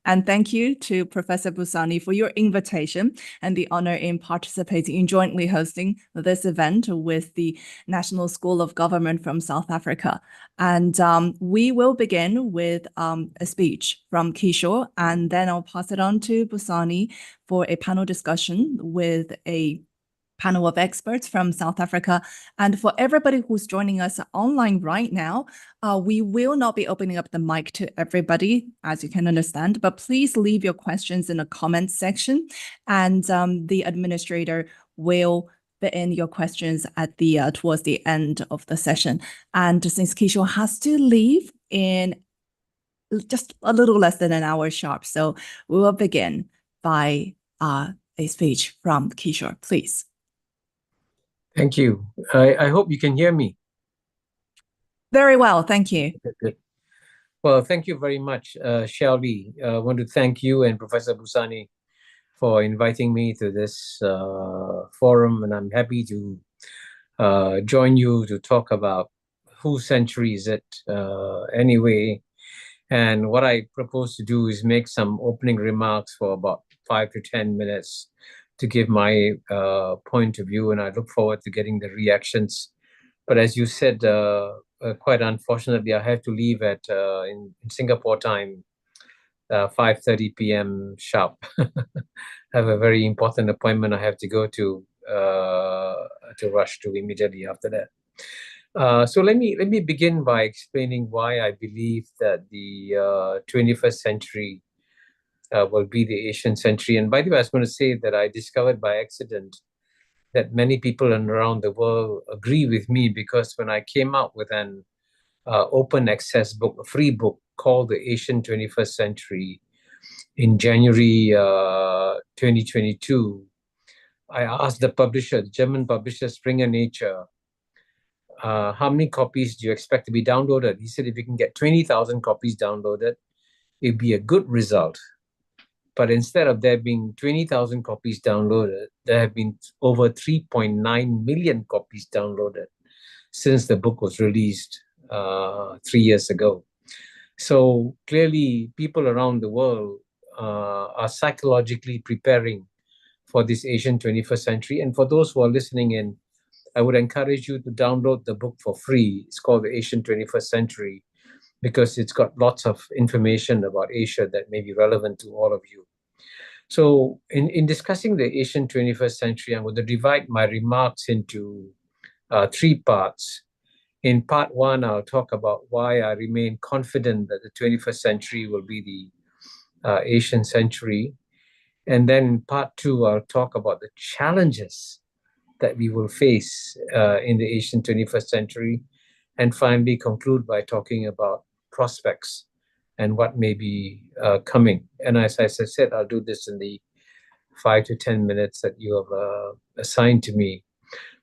And thank you to Professor Busani for your invitation and the honor in participating in jointly hosting this event with the National School of Government from South Africa. And we will begin with a speech from Kishore, and then I'll pass it on to Busani for a panel discussion with a panel of experts from South Africa. And for everybody who's joining us online right now, we will not be opening up the mic to everybody, as you can understand, but please leave your questions in the comments section, and the administrator will fit in your questions at the towards the end of the session. And since Kishore has to leave in just a little less than an hour sharp, so we will begin by a speech from Kishore, please. Thank you. I hope you can hear me. Very well, thank you. Good. Well, thank you very much, Shelby. I want to thank you and Professor Busani for inviting me to this forum, and I'm happy to join you to talk about whose century is it anyway. And what I propose to do is make some opening remarks for about 5 to 10 minutes to give my point of view, and I look forward to getting the reactions. But as you said, quite unfortunately, I have to leave at in Singapore time, 5:30 p.m. sharp. I have a very important appointment I have to go to rush to immediately after that. So let me begin by explaining why I believe that the 21st century will be the Asian century. And by the way, I was going to say that I discovered by accident that many people around the world agree with me, because when I came out with an open access book, a free book called The Asian 21st Century in January 2022, I asked the publisher, the German publisher Springer Nature, how many copies do you expect to be downloaded? He said, if you can get 20,000 copies downloaded, it'd be a good result. But instead of there being 20,000 copies downloaded, there have been over 3.9 million copies downloaded since the book was released 3 years ago. So clearly, people around the world are psychologically preparing for this Asian 21st century. And for those who are listening in, I would encourage you to download the book for free. It's called The Asian 21st Century, because it's got lots of information about Asia that may be relevant to all of you. So in discussing the Asian 21st century, I'm going to divide my remarks into 3 parts. In part 1, I'll talk about why I remain confident that the 21st century will be the Asian century. And then in part 2, I'll talk about the challenges that we will face in the Asian 21st century. And finally, conclude by talking about prospects and what may be coming. And as I said, I'll do this in the 5 to 10 minutes that you have assigned to me.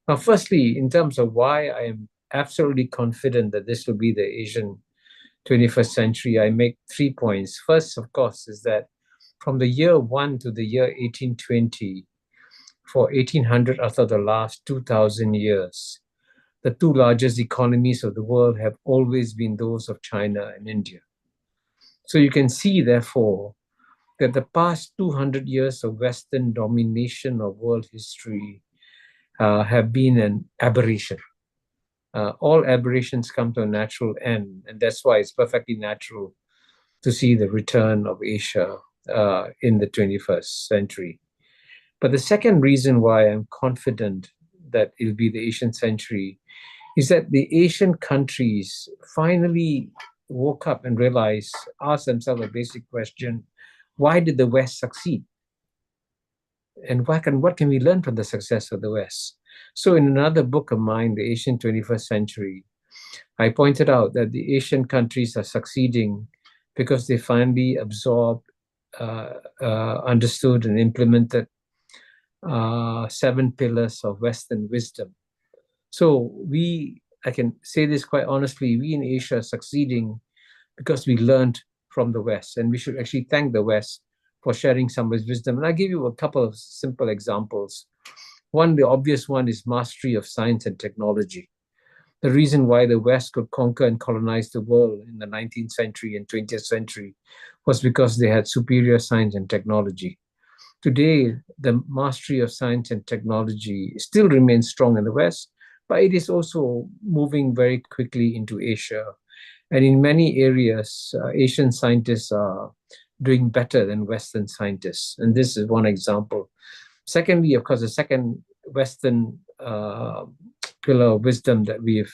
Now, firstly, in terms of why I am absolutely confident that this will be the Asian 21st century, I make 3 points. First, of course, is that from the year 1 to the year 1820, for 1800 out of the last 2,000 years, the 2 largest economies of the world have always been those of China and India. So you can see, therefore, that the past 200 years of Western domination of world history have been an aberration. All aberrations come to a natural end, and that's why it's perfectly natural to see the return of Asia in the 21st century. But the second reason why I'm confident that it'll be the Asian century is that the Asian countries finally woke up and realized, asked themselves a basic question: why did the West succeed? And what can we learn from the success of the West? So in another book of mine, The Asian 21st Century, I pointed out that the Asian countries are succeeding because they finally absorbed, understood, and implemented 7 pillars of Western wisdom. So I can say this quite honestly, we in Asia are succeeding because we learned from the West, and we should actually thank the West for sharing some of its wisdom. And I'll give you a couple of simple examples. One, the obvious one, is mastery of science and technology. The reason why the West could conquer and colonize the world in the 19th century and 20th century was because they had superior science and technology. Today, the mastery of science and technology still remains strong in the West, but it is also moving very quickly into Asia. And in many areas, Asian scientists are doing better than Western scientists. And this is one example. Secondly, of course, the second Western pillar of wisdom that we've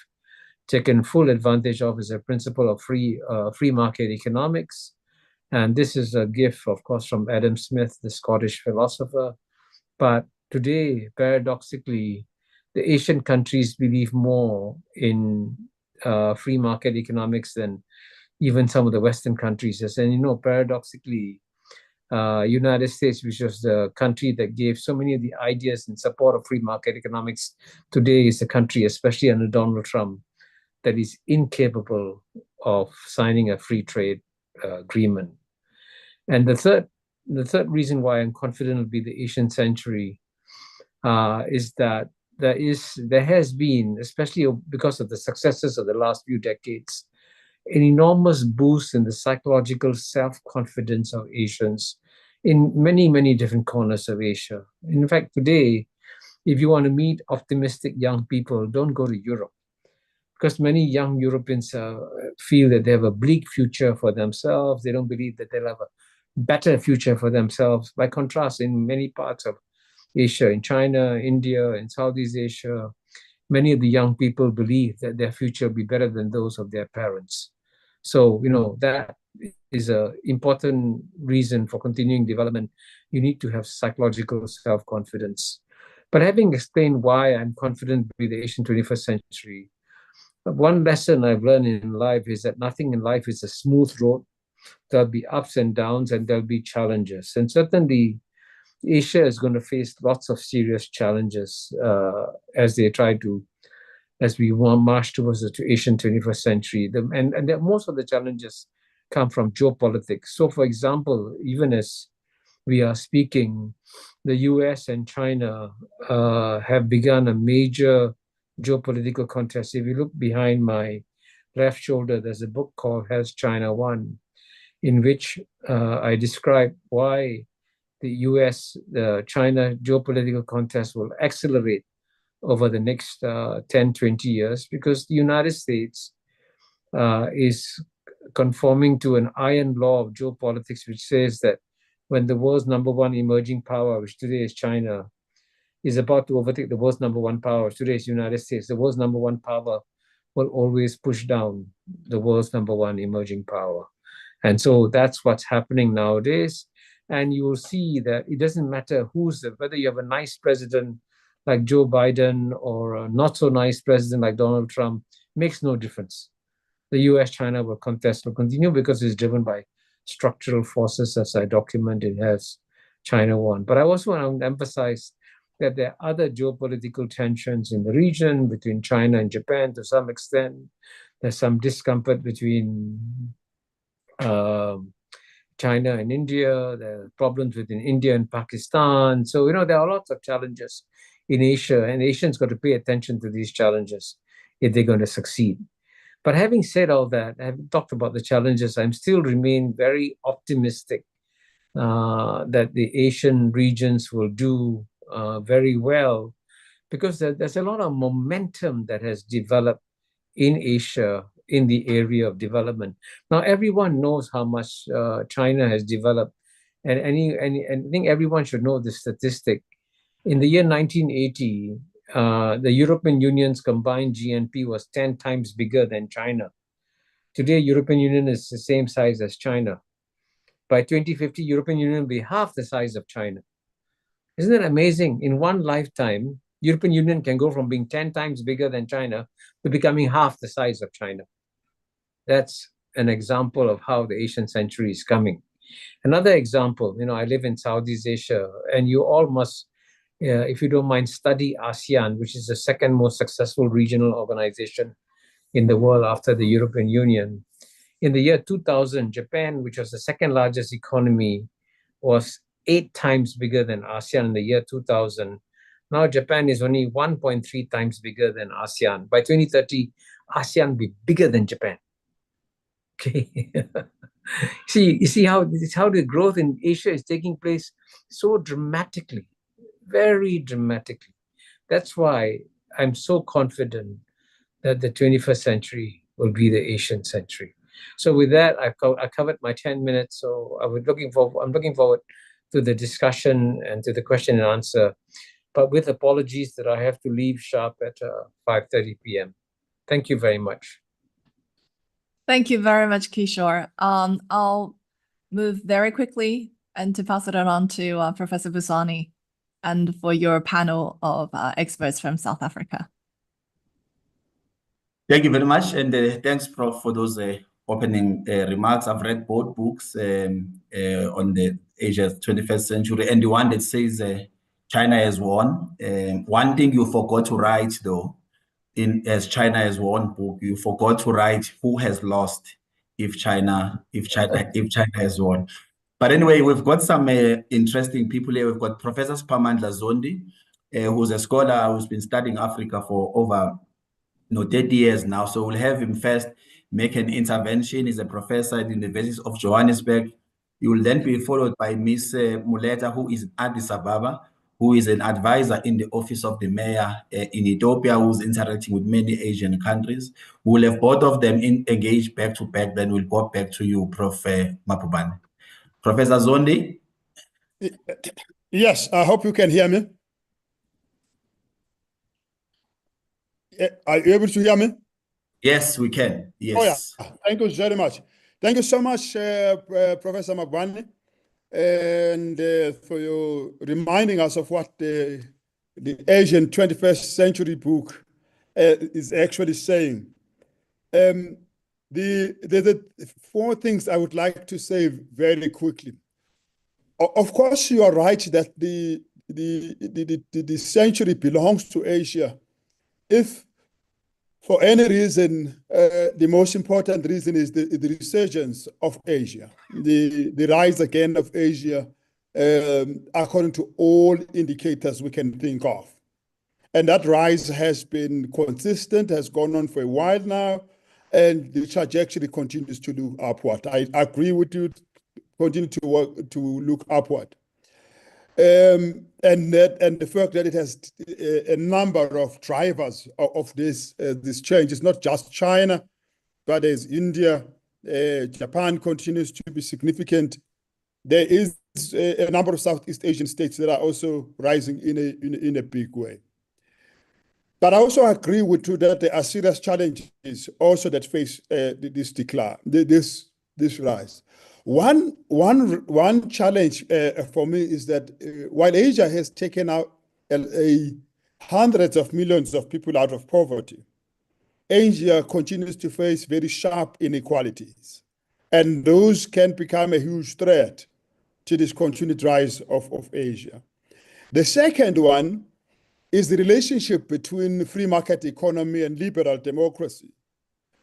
taken full advantage of is the principle of free market economics. And this is a gift, of course, from Adam Smith, the Scottish philosopher. But today, paradoxically, the Asian countries believe more in free market economics than even some of the Western countries. And paradoxically, United States, which was the country that gave so many of the ideas in support of free market economics, today is a country, especially under Donald Trump, that is incapable of signing a free trade agreement. And the third reason why I'm confident it'll be the Asian century is that there has been, especially because of the successes of the last few decades, an enormous boost in the psychological self-confidence of Asians in many, many different corners of Asia. In fact, today, if you want to meet optimistic young people, don't go to Europe, because many young Europeans feel that they have a bleak future for themselves. They don't believe that they'll have a better future for themselves. By contrast, in many parts of Asia, in China, India, in Southeast Asia, many of the young people believe that their future will be better than those of their parents. So, that is an important reason for continuing development. You need to have psychological self-confidence. But having explained why I'm confident with the Asian 21st century, one lesson I've learned in life is that nothing in life is a smooth road. There'll be ups and downs, and there'll be challenges. And certainly, Asia is going to face lots of serious challenges as we march towards the Asian 21st century. Most of the challenges come from geopolitics. So, for example, even as we are speaking, the US and China have begun a major geopolitical contest. If you look behind my left shoulder, there's a book called Has China Won, in which I describe why the US-China geopolitical contest will accelerate over the next 10, 20 years, because the United States is conforming to an iron law of geopolitics, which says that when the world's number one emerging power, which today is China, is about to overtake the world's number one power, which today is the United States, the world's number one power will always push down the world's number one emerging power. And so that's what's happening nowadays. And you will see that it doesn't matter whether you have a nice president like Joe Biden or a not so nice president like Donald Trump, makes no difference. The US-China contest will continue because it's driven by structural forces, as I documented, as China won. But I also want to emphasize that there are other geopolitical tensions in the region between China and Japan to some extent. There's some discomfort between China and India. There are problems within India and Pakistan. So, there are lots of challenges in Asia, and Asians got to pay attention to these challenges if they're going to succeed. But having said all that, having talked about the challenges, I'm still remain very optimistic that the Asian regions will do very well, because there's a lot of momentum that has developed in Asia in the area of development. Now, everyone knows how much China has developed, and I think everyone should know this statistic. In the year 1980, the European Union's combined GNP was 10 times bigger than China. Today, European Union is the same size as China. By 2050, European Union will be half the size of China. Isn't that amazing? In one lifetime, European Union can go from being 10 times bigger than China to becoming half the size of China. That's an example of how the Asian century is coming. Another example, I live in Southeast Asia, and you all must, if you don't mind, study ASEAN, which is the second most successful regional organization in the world after the European Union. In the year 2000, Japan, which was the second largest economy, was 8 times bigger than ASEAN in the year 2000. Now Japan is only 1.3 times bigger than ASEAN. By 2030, ASEAN will be bigger than Japan. Okay. You see how the growth in Asia is taking place so dramatically, very dramatically. That's why I'm so confident that the 21st century will be the Asian century. So with that, I covered my 10 minutes. So I'm looking forward to the discussion and to the question and answer, but with apologies that I have to leave sharp at 5:30 p.m. Thank you very much. Thank you very much, Kishore. I'll move very quickly and to pass it on to Professor Busani and for your panel of experts from South Africa. Thank you very much, and thanks, Prof, for those opening remarks. I've read both books on the Asia's 21st century, and the one that says China has won. One thing you forgot to write, though, as China has won book, you forgot to write who has lost if China has won. But anyway, we've got some interesting people here. We've got Professor Spamandla Zondi, who's a scholar who's been studying Africa for over 30 years now. So we'll have him first make an intervention. He's a professor at the University of Johannesburg. He will then be followed by Ms. Muleta, who is in Addis Ababa, who is an advisor in the office of the mayor in Ethiopia, who's interacting with many Asian countries. We'll have both of them engaged back to back. Then we'll go back to you, Prof. Mahbubani. Professor Zondi? Yes, I hope you can hear me. Are you able to hear me? Yes, we can. Yes. Oh, yeah. Thank you very much. Thank you so much, Professor Mahbubani, and for your reminding us of what the Asian 21st Century book is actually saying. The four things I would like to say very quickly. Of course, you are right that the century belongs to Asia. If for any reason, the most important reason is the resurgence of Asia, the rise again of Asia, according to all indicators we can think of. And that rise has been consistent, has gone on for a while now, and the trajectory continues to look upward. I agree with you, continue to look upward. And the fact that it has a number of drivers of this change. It's not just China, but there's India, Japan continues to be significant. There is a number of Southeast Asian states that are also rising in a big way. But I also agree with you that there are serious challenges also that face this decline, this rise. One challenge for me is that while Asia has taken out hundreds of millions of people out of poverty, Asia continues to face very sharp inequalities. And those can become a huge threat to this continued rise of Asia. The second one is the relationship between free market economy and liberal democracy,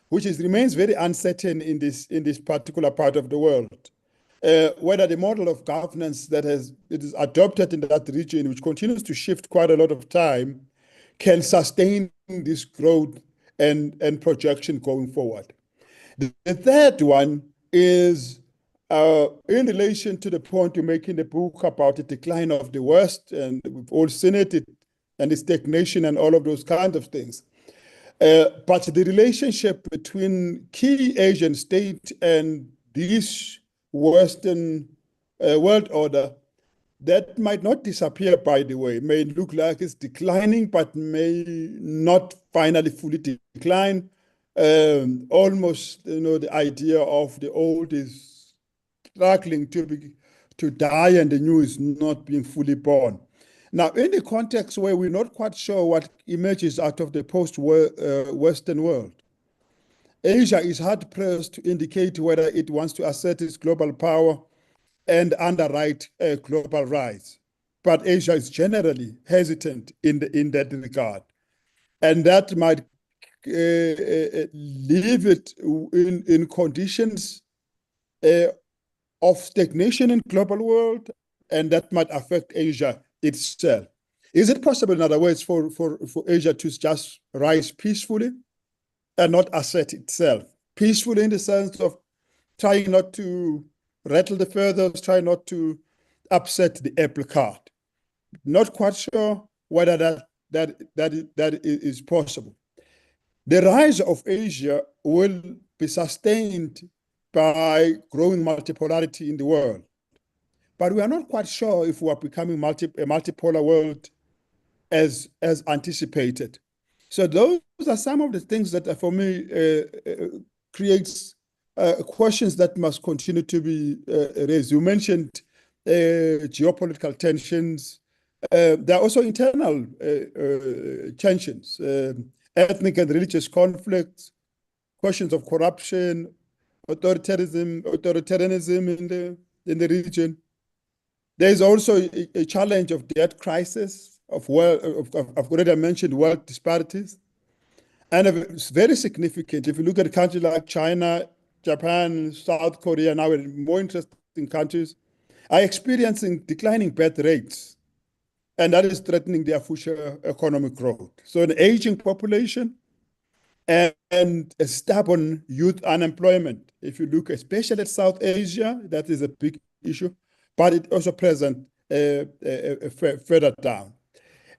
which remains very uncertain in this particular part of the world. Whether the model of governance that it is adopted in that region, which continues to shift quite a lot of time, can sustain this growth and projection going forward. The third one is in relation to the point you make in the book about the decline of the West, and we've all seen it, and the stagnation and all of those kinds of things. But the relationship between key Asian states and this Western world order, that might not disappear, by the way. It may look like it's declining, but may not finally fully decline. Almost, the idea of the old is struggling to die and the new is not being fully born. Now, in the context where we're not quite sure what emerges out of the post-Western world, Asia is hard-pressed to indicate whether it wants to assert its global power and underwrite a global rise. But Asia is generally hesitant in that regard. And that might leave it in conditions of stagnation in global world, and that might affect Asia itself. Is it possible, in other words, for Asia to just rise peacefully and not assert itself? Peacefully in the sense of trying not to rattle the feathers, trying not to upset the apple cart. Not quite sure whether that is possible. The rise of Asia will be sustained by growing multipolarity in the world. But we are not quite sure if we are becoming a multipolar world as anticipated. So those are some of the things that, for me, creates questions that must continue to be raised. You mentioned geopolitical tensions. There are also internal tensions, ethnic and religious conflicts, questions of corruption, authoritarianism in the region. There is also a challenge of debt crisis, I've already mentioned wealth disparities. And it's very significant. If you look at countries like China, Japan, South Korea, now more interesting countries, are experiencing declining birth rates. And that is threatening their future economic growth. So an aging population and a stubborn youth unemployment. If you look especially at South Asia, that is a big issue, but it also present further down.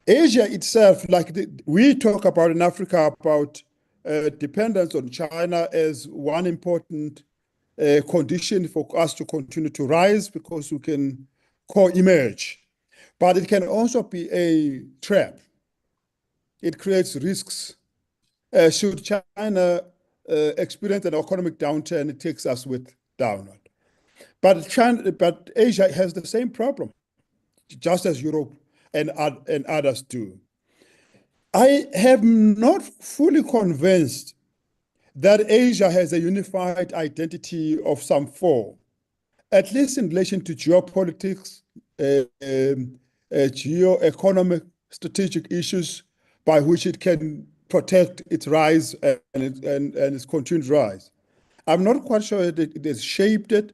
Asia itself, like we talk about in Africa about dependence on China as one important condition for us to continue to rise because we can co-emerge. But it can also be a trap. It creates risks. Should China experience an economic downturn, it takes us with downward. But Asia has the same problem, just as Europe and others do. I am not fully convinced that Asia has a unified identity of some form, at least in relation to geopolitics, geo-economic strategic issues by which it can protect its rise and its continued rise. I'm not quite sure that it has shaped it,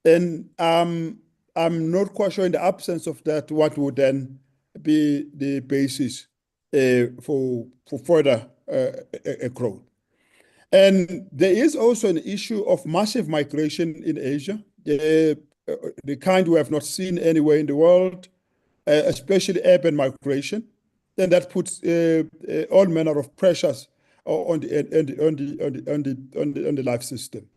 and I'm not quite sure in the absence of that what would then be the basis for further growth. And there is also an issue of massive migration in Asia, the kind we have not seen anywhere in the world, especially urban migration. Then that puts all manner of pressures on the life system.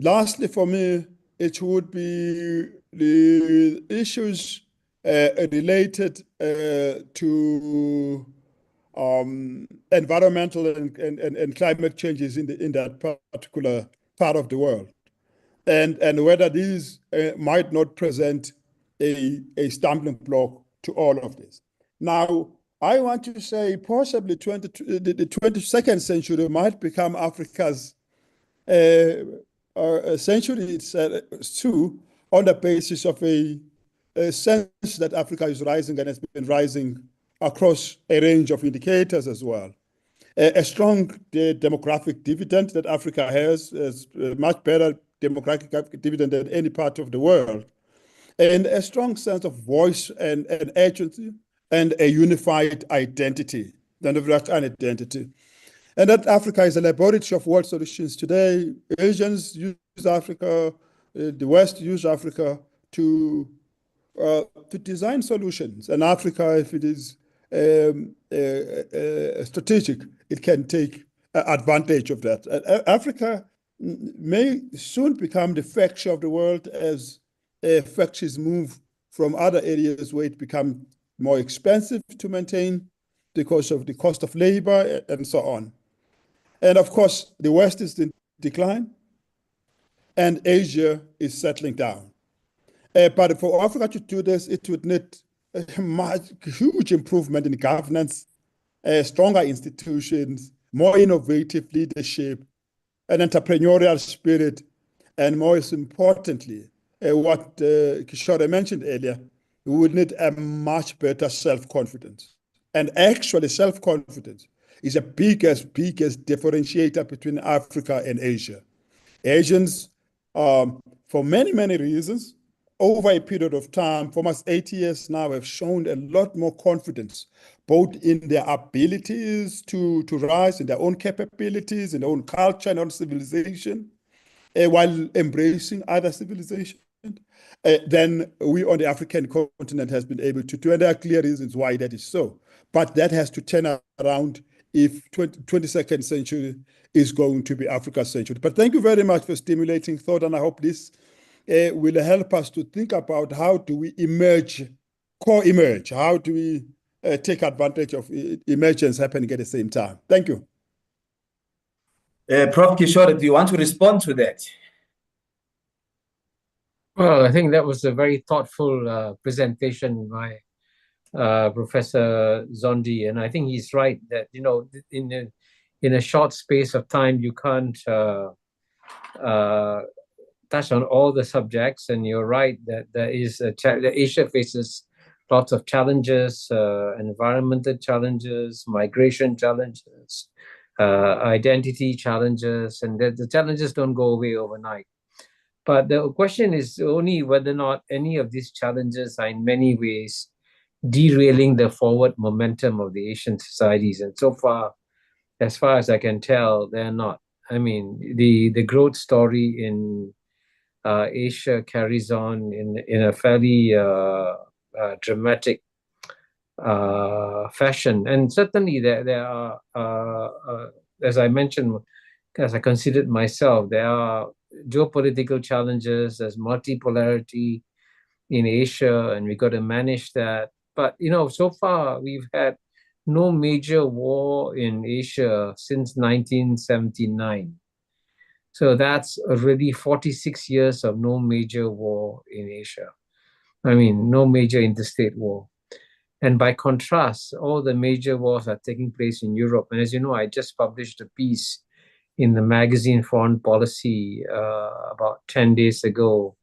Lastly, for me, it would be the issues related to environmental and climate changes in that particular part of the world, and whether these might not present a stumbling block to all of this. Now, I want to say possibly the 22nd century might become Africa's century too, on the basis of a sense that Africa is rising and has been rising across a range of indicators as well. A strong demographic dividend that Africa has is much better demographic dividend than any part of the world, and a strong sense of voice and agency and a unified identity, an identity. And that Africa is a laboratory of world solutions today. Asians use Africa, the West use Africa to design solutions. And Africa, if it is strategic, it can take advantage of that. Africa may soon become the factory of the world as factories move from other areas where it becomes more expensive to maintain because of the cost of labor and so on. And of course, the West is in decline and Asia is settling down. But for Africa to do this, it would need a huge improvement in governance, stronger institutions, more innovative leadership, an entrepreneurial spirit, and most importantly, what Kishore mentioned earlier, we would need a much better self-confidence. And actually, self-confidence is the biggest differentiator between Africa and Asia. Asians, for many reasons, over a period of time, for almost 8 years now, have shown a lot more confidence, both in their abilities to rise, in their own capabilities, in their own culture and own civilization, while embracing other civilizations, than we on the African continent has been able to do. And there are clear reasons why that is so. But that has to turn around if 22nd century is going to be Africa's century. But thank you very much for stimulating thought, and I hope this will help us to think about how do we emerge, co-emerge, how do we take advantage of emergence happening at the same time. Thank you. Prof. Kishore, do you want to respond to that? Well, I think that was a very thoughtful presentation by Professor Zondi, and I think he's right that, you know, in a short space of time you can't touch on all the subjects. And you're right that there is that Asia faces lots of challenges, environmental challenges, migration challenges, identity challenges, and the challenges don't go away overnight. But the question is only whether or not any of these challenges are in many ways derailing the forward momentum of the Asian societies. And so far as I can tell, they're not. I mean, the growth story in Asia carries on in a fairly dramatic fashion. And certainly there are, as I mentioned, as I considered myself, there are geopolitical challenges, there's multipolarity in Asia, and we got to manage that. But, you know, so far we've had no major war in Asia since 1979. So that's already 46 years of no major war in Asia. I mean, no major interstate war. And by contrast, all the major wars are taking place in Europe. And as you know, I just published a piece in the magazine Foreign Policy about 10 days ago,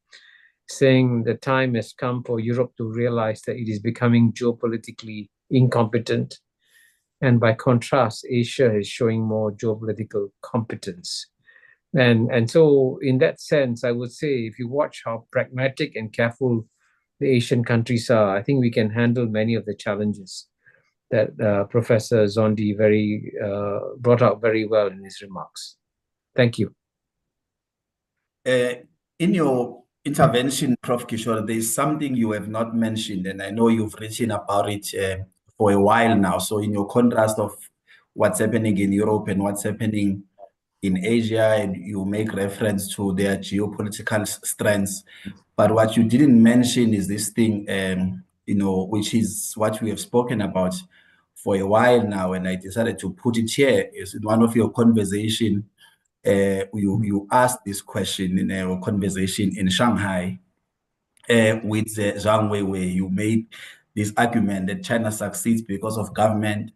saying the time has come for Europe to realize that it is becoming geopolitically incompetent. And by contrast, Asia is showing more geopolitical competence. And so in that sense, I would say, if you watch how pragmatic and careful the Asian countries are, I think we can handle many of the challenges that Professor Zondi brought out very well in his remarks. Thank you. In your intervention, Prof. Kishore, there is something you have not mentioned, and I know you've written about it for a while now. So in your contrast of what's happening in Europe and what's happening in Asia, and you make reference to their geopolitical strengths. But what you didn't mention is this thing, you know, which is what we have spoken about for a while now, and I decided to put it here. Is in one of your conversation, you asked this question in a conversation in Shanghai with Zhang Weiwei. You made this argument that China succeeds because of government,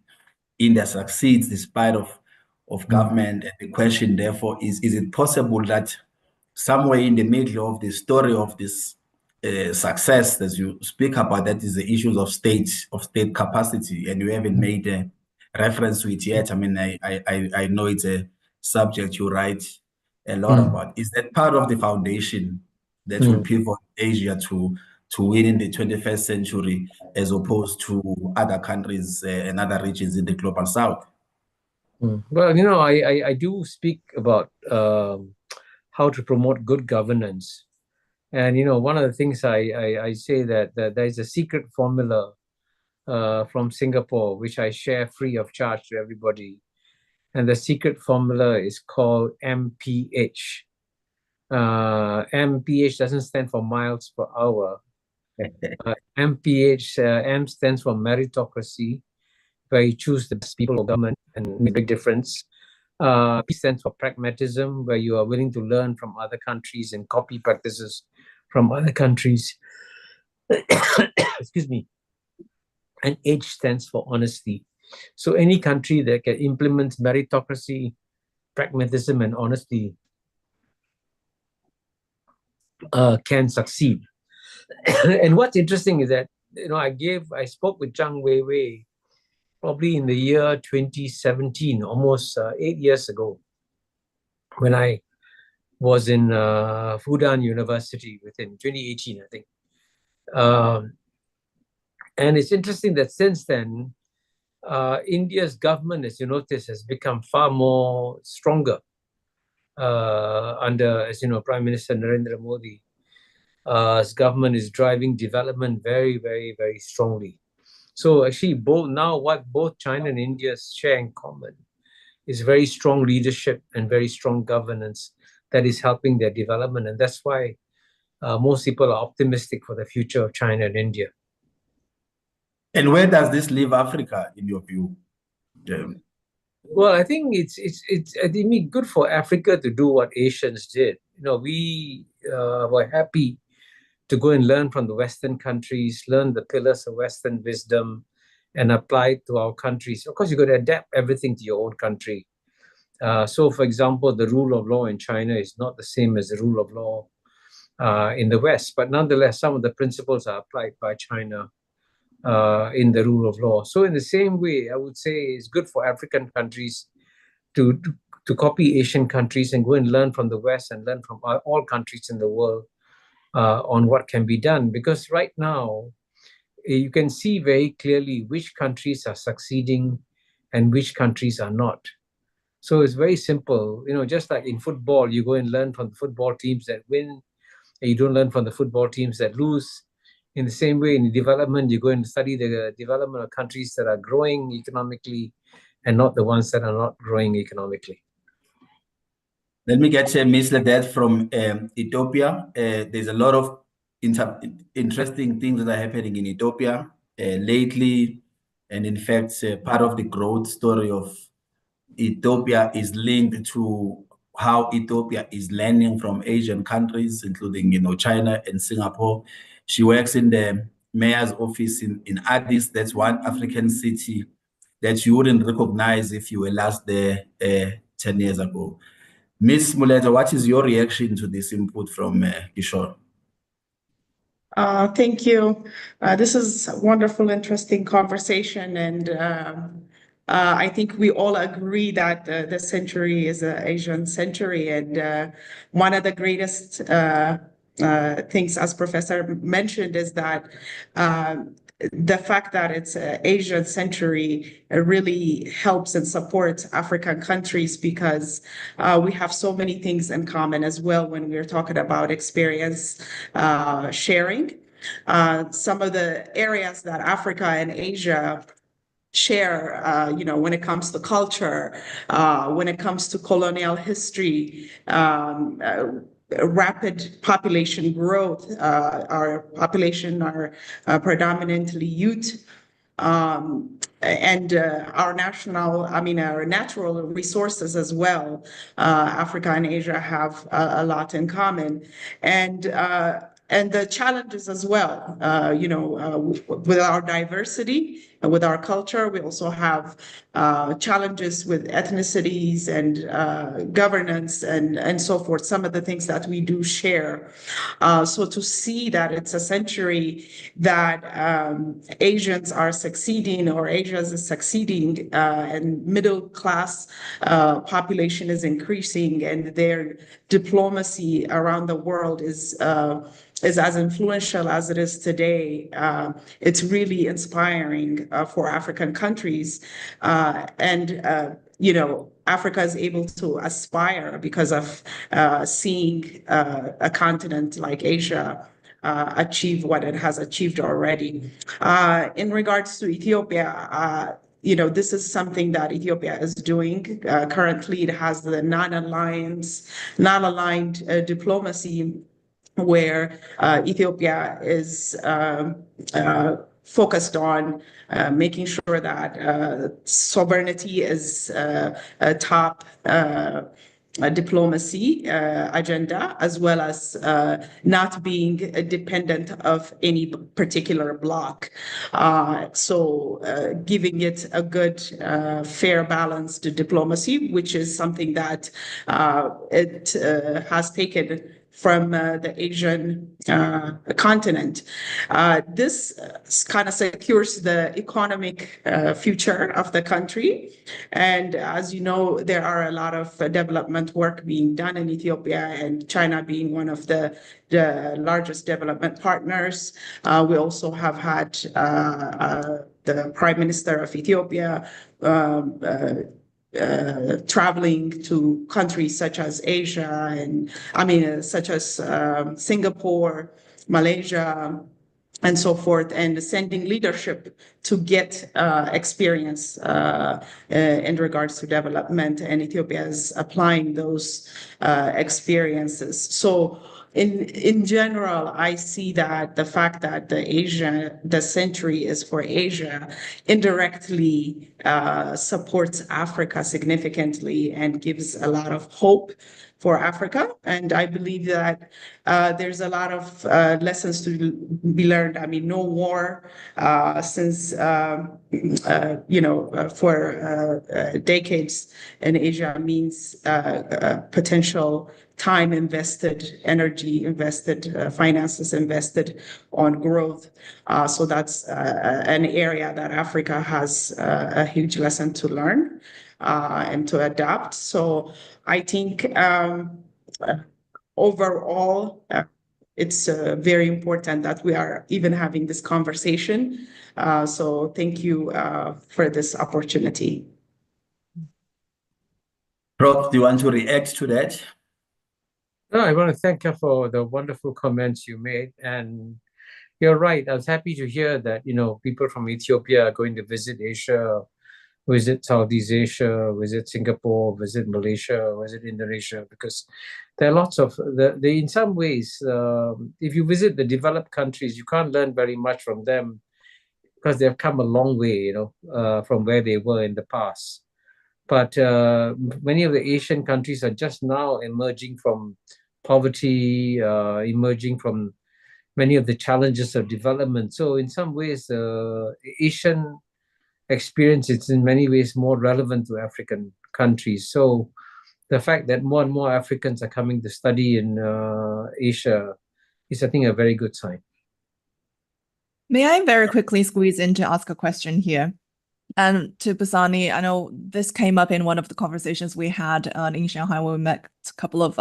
India succeeds despite of government. And the question, therefore, is it possible that somewhere in the middle of the story of this success, as you speak about, that is the issues of state capacity, and you haven't made a reference to it yet. I mean, I know it's a subject you write a lot about. Is that part of the foundation that will pivot Asia to win in the 21st century, as opposed to other countries and other regions in the global south? Well, you know, I do speak about how to promote good governance. And, you know, one of the things I say that there is a secret formula from Singapore, which I share free of charge to everybody. And the secret formula is called MPH. MPH doesn't stand for miles per hour. MPH, M stands for meritocracy, where you choose the best people of government and make a big difference. P stands for pragmatism, where you are willing to learn from other countries and copy practices from other countries. Excuse me. And H stands for honesty. So any country that can implement meritocracy, pragmatism, and honesty can succeed. And what's interesting is that, you know, I spoke with Zhang Weiwei probably in the year 2017, almost 8 years ago, when I was in Fudan University within 2018, I think. And it's interesting that since then, India's government, as you notice, has become far more stronger under, as you know, Prime Minister Narendra Modi. His government is driving development very, very, very strongly. So actually, what both China and India share in common is very strong leadership and very strong governance that is helping their development. And that's why most people are optimistic for the future of China and India. And where does this leave Africa, in your view? Well, I think it's good for Africa to do what Asians did. We were happy to go and learn from the Western countries, learn the pillars of Western wisdom, and apply it to our countries. Of course, you've got to adapt everything to your own country. So, for example, the rule of law in China is not the same as the rule of law in the West, but nonetheless, some of the principles are applied by China in the rule of law. So in the same way, I would say it's good for African countries to copy Asian countries and go and learn from the West and learn from all countries in the world on what can be done. Because right now, you can see very clearly which countries are succeeding and which countries are not. So it's very simple. Just like in football, you go and learn from the football teams that win, and you don't learn from the football teams that lose. In the same way, in development, you go and study the development of countries that are growing economically and not the ones that are not growing economically. Let me get Ms. Ledet from Ethiopia. There's a lot of interesting things that are happening in Ethiopia lately. And in fact, part of the growth story of Ethiopia is linked to how Ethiopia is learning from Asian countries, including, China and Singapore. She works in the mayor's office in Addis. That's one African city that you wouldn't recognize if you were last there 10 years ago. Ms. Muleta, what is your reaction to this input from Kishore? Thank you. This is a wonderful, interesting conversation. And I think we all agree that the century is an Asian century. And one of the greatest things, as Professor mentioned, is that the fact that it's an Asian century really helps and supports African countries because we have so many things in common as well when we're talking about experience sharing. Some of the areas that Africa and Asia share, when it comes to culture, when it comes to colonial history, rapid population growth. Our population are predominantly youth. And our natural resources as well. Africa and Asia have a lot in common. And the challenges as well, with our diversity, with our culture, we also have challenges with ethnicities and governance and so forth, some of the things that we do share. So to see that it's a century that Asians are succeeding or Asia is succeeding and middle class population is increasing and their diplomacy around the world is as influential as it is today. It's really inspiring for African countries. Africa is able to aspire because of seeing a continent like Asia achieve what it has achieved already. In regards to Ethiopia, this is something that Ethiopia is doing. Currently, it has the non-aligned diplomacy where Ethiopia is focused on making sure that sovereignty is a top diplomacy agenda, as well as not being dependent of any particular bloc. So giving it a good, fair, balanced diplomacy, which is something that it has taken from the Asian continent. This kind of secures the economic future of the country. And as you know, there are a lot of development work being done in Ethiopia, and China being one of the largest development partners. We also have had the Prime Minister of Ethiopia traveling to countries such as Asia such as Singapore, Malaysia, and so forth, and sending leadership to get experience in regards to development, and Ethiopia is applying those experiences. So in general, I see that the fact that the century is for Asia, indirectly supports Africa significantly and gives a lot of hope for Africa. And I believe that there's a lot of lessons to be learned. I mean, no war since, for decades in Asia means potential time invested, energy invested, finances invested on growth. So that's an area that Africa has a huge lesson to learn and to adapt. So I think overall, it's very important that we are even having this conversation. So thank you for this opportunity. Prof, do you want to react to that? No, I want to thank you for the wonderful comments you made. And you're right. I was happy to hear that, people from Ethiopia are going to visit Asia, visit Southeast Asia, visit Singapore, visit Malaysia, visit Indonesia, because there are lots of, in some ways, if you visit the developed countries, you can't learn very much from them because they've come a long way, from where they were in the past. But many of the Asian countries are just now emerging from poverty, emerging from many of the challenges of development. So in some ways, the Asian experience is in many ways more relevant to African countries. So the fact that more and more Africans are coming to study in Asia is, I think, a very good sign. May I very quickly squeeze in to ask a question here? And to Busani, I know this came up in one of the conversations we had in Shanghai when we met a couple of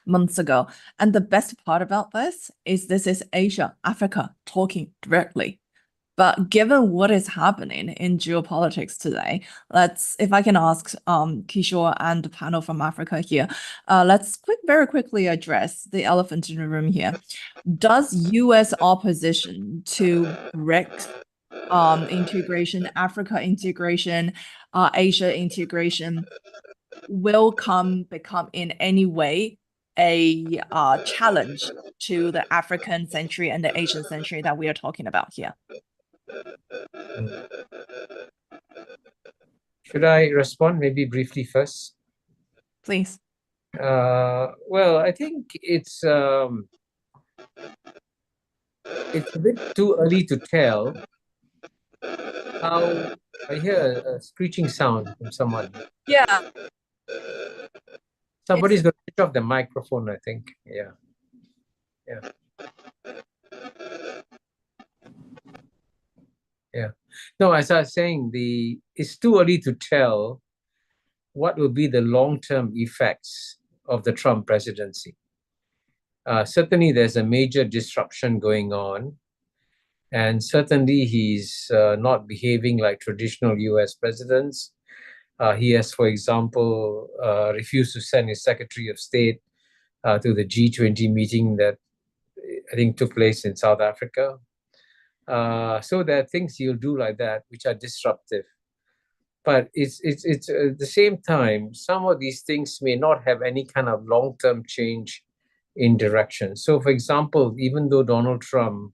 months ago. And the best part about this is Asia, Africa talking directly. But given what is happening in geopolitics today, if I can ask Kishore and the panel from Africa here, let's very quickly address the elephant in the room here. Does U.S. opposition to BRICS integration, Africa integration, Asia integration will become in any way a challenge to the African century and the Asian century that we are talking about here? Should I respond maybe briefly first? Please. Well, I think it's a bit too early to tell how. I hear a screeching sound from someone. Yeah. Somebody's going to switch off the microphone, I think. Yeah. No, as I was saying, it's too early to tell what will be the long-term effects of the Trump presidency. Certainly, there's a major disruption going on. And certainly, he's not behaving like traditional US presidents. He has, for example, refused to send his Secretary of State to the G20 meeting that I think took place in South Africa. So there are things he'll do like that which are disruptive. But it's at the same time, some of these things may not have any kind of long-term change in direction. So, for example, even though Donald Trump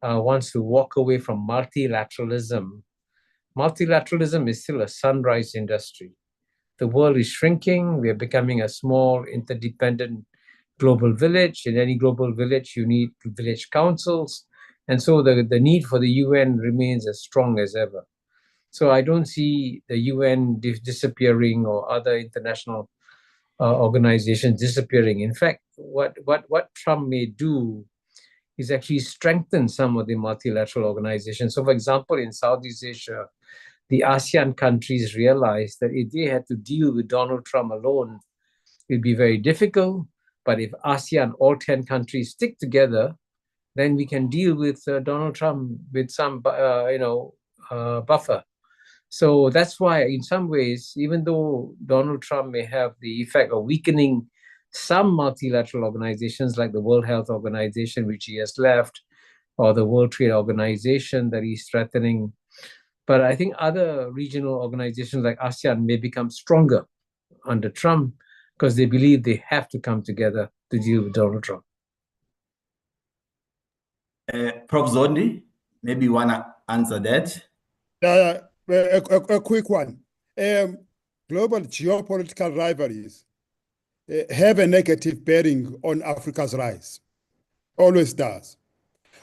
wants to walk away from multilateralism is still a sunrise industry. The world is shrinking. We are becoming a small, interdependent global village. In any global village, you need village councils. And so the need for the UN remains as strong as ever. So I don't see the UN disappearing or other international organizations disappearing. In fact, what Trump may do is actually strengthen some of the multilateral organizations. So, for example, in Southeast Asia, the ASEAN countries realized that if they had to deal with Donald Trump alone, it'd be very difficult. But if ASEAN, all 10 countries, stick together, then we can deal with Donald Trump with some, buffer. So that's why, in some ways, even though Donald Trump may have the effect of weakening some multilateral organizations like the World Health Organization, which he has left, or the World Trade Organization that he's threatening, but I think other regional organizations like ASEAN may become stronger under Trump because they believe they have to come together to deal with Donald Trump. Prof. Zondi, maybe you want to answer that? A quick one. Global geopolitical rivalries have a negative bearing on Africa's rise. Always does.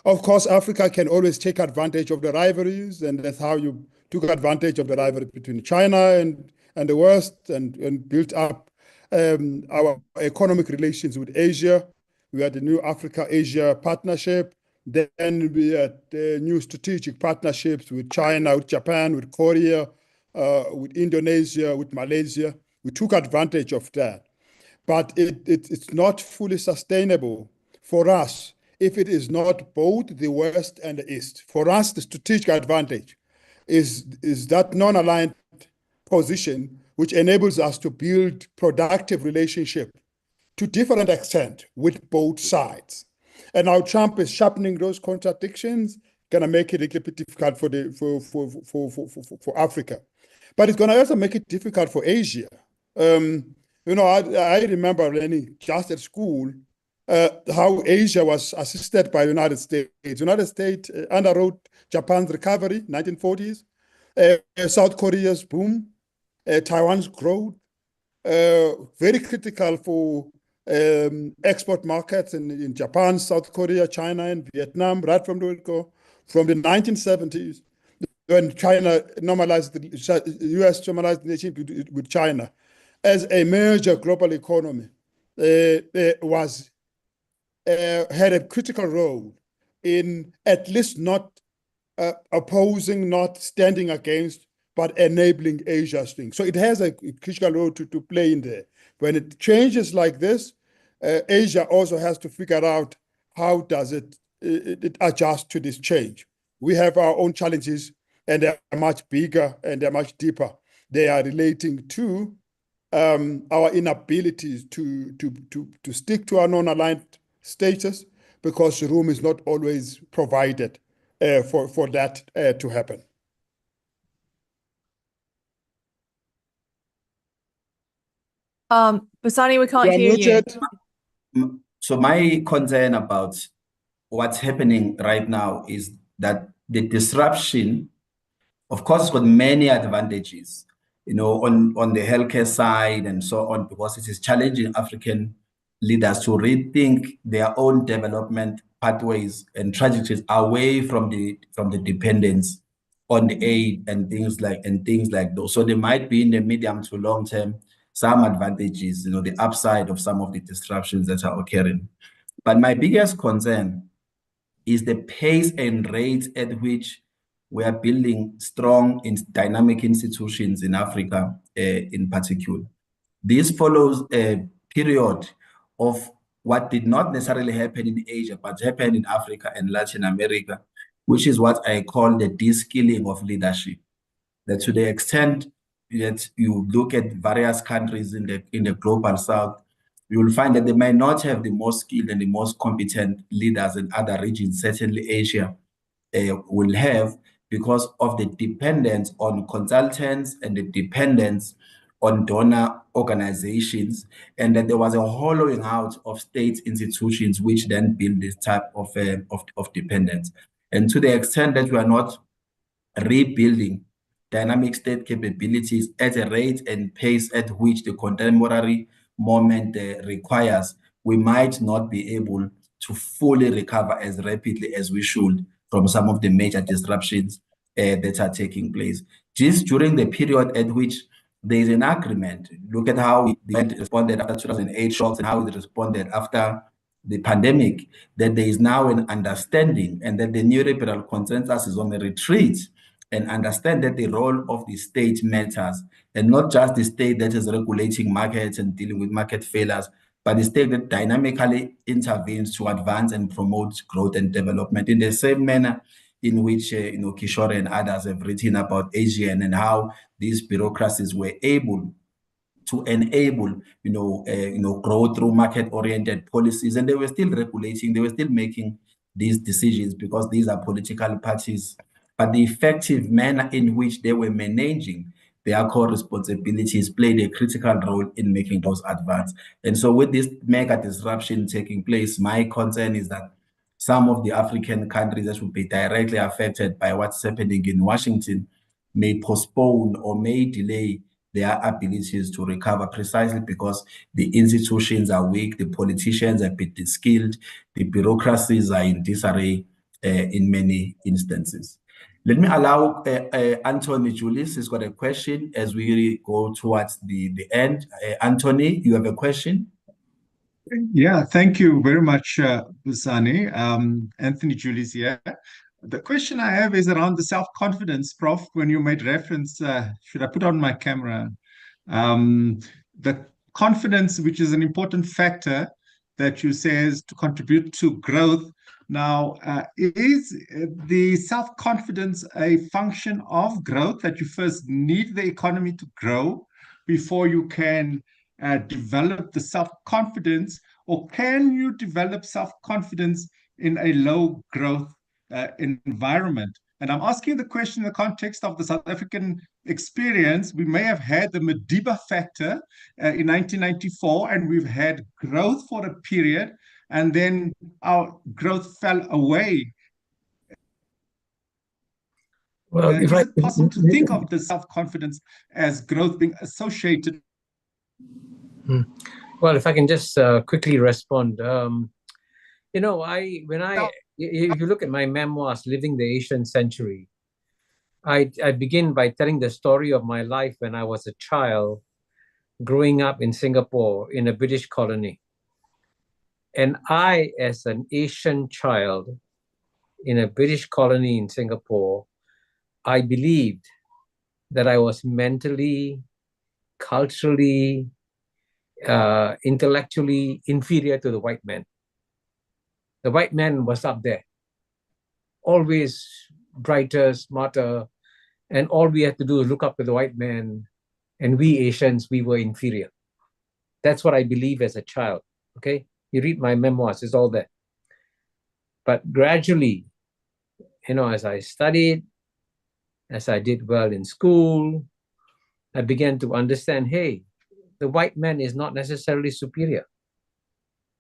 Of course, Africa can always take advantage of the rivalries, and that's how you took advantage of the rivalry between China and the West and built up our economic relations with Asia. We had the new Africa-Asia partnership. Then we had new strategic partnerships with China, with Japan, with Korea, with Indonesia, with Malaysia. We took advantage of that. But it's not fully sustainable for us if it is not both the West and the East. For us, the strategic advantage is that non-aligned position which enables us to build productive relationship to different extent with both sides. And now Trump is sharpening those contradictions, gonna make it a little bit difficult for Africa. But it's gonna also make it difficult for Asia. I remember learning just at school how Asia was assisted by the United States. The United States underwrote Japan's recovery, 1940s, South Korea's boom, Taiwan's growth, very critical for export markets in Japan, South Korea, China, and Vietnam, right from the go. From the 1970s, when China normalized, the US normalized the relationship with China as a major global economy, had a critical role in at least not opposing, not standing against, but enabling Asia's thing. So it has a critical role to play in there. When it changes like this, Asia also has to figure out how does it adjust to this change. We have our own challenges, and they're much bigger and they're much deeper. They are relating to our inability to stick to our non-aligned status because room is not always provided for that to happen. Busani, we can't hear you. So my concern about what's happening right now is that the disruption, of course, got many advantages, on the healthcare side and so on, because it is challenging African leaders to rethink their own development pathways and trajectories away from the dependence on the aid and things like those. So there might be in the medium to long term some advantages, the upside of some of the disruptions that are occurring. But my biggest concern is the pace and rate at which we are building strong and dynamic institutions in Africa in particular. This follows a period of what did not necessarily happen in Asia, but happened in Africa and Latin America, which is what I call the de-skilling of leadership. That to the extent that you look at various countries in the global south, you will find that they might not have the most skilled and the most competent leaders in other regions. Certainly Asia will have, because of the dependence on consultants and the dependence on donor organizations, and that there was a hollowing out of state institutions which then build this type of dependence. And to the extent that we are not rebuilding dynamic state capabilities at a rate and pace at which the contemporary moment requires, we might not be able to fully recover as rapidly as we should from some of the major disruptions that are taking place. Just during the period at which there is an agreement. Look at how it responded after 2008 shocks and how it responded after the pandemic, that there is now an understanding and that the neoliberal consensus is on a retreat, and understand that the role of the state matters, and not just the state that is regulating markets and dealing with market failures, but the state that dynamically intervenes to advance and promote growth and development in the same manner in which Kishore and others have written about ASEAN and how these bureaucracies were able to enable, growth through market-oriented policies, and they were still regulating, they were still making these decisions because these are political parties. But the effective manner in which they were managing their core responsibilities played a critical role in making those advances. And so with this mega disruption taking place, my concern is that some of the African countries that will be directly affected by what's happening in Washington may postpone or may delay their abilities to recover, precisely because the institutions are weak, the politicians are a bit skilled, the bureaucracies are in disarray in many instances. Let me allow Anthony Julius has got a question as we go towards the end. Anthony, you have a question? Yeah, thank you very much, Busani. Anthony Julius here. The question I have is around the self-confidence, Prof, when you made reference, should I put on my camera? The confidence, which is an important factor that you say is to contribute to growth. Now, is the self-confidence a function of growth, that you first need the economy to grow before you can develop the self-confidence, or can you develop self-confidence in a low growth environment? And I'm asking the question in the context of the South African experience. We may have had the Madiba factor in 1994, and we've had growth for a period, and then our growth fell away. Well, is it possible to think of the self-confidence as growth being associated? Well, if I can just quickly respond. If you look at my memoirs, Living the Asian Century, I begin by telling the story of my life when I was a child growing up in Singapore in a British colony. And I, as an Asian child in a British colony in Singapore, I believed that I was mentally, culturally, intellectually inferior to the white man. The white man was up there, always brighter, smarter, and all we had to do is look up to the white man, and we Asians, we were inferior. That's what I believe as a child, okay? You read my memoirs, it's all there. But gradually, as I studied, as I did well in school, I began to understand, hey, the white man is not necessarily superior.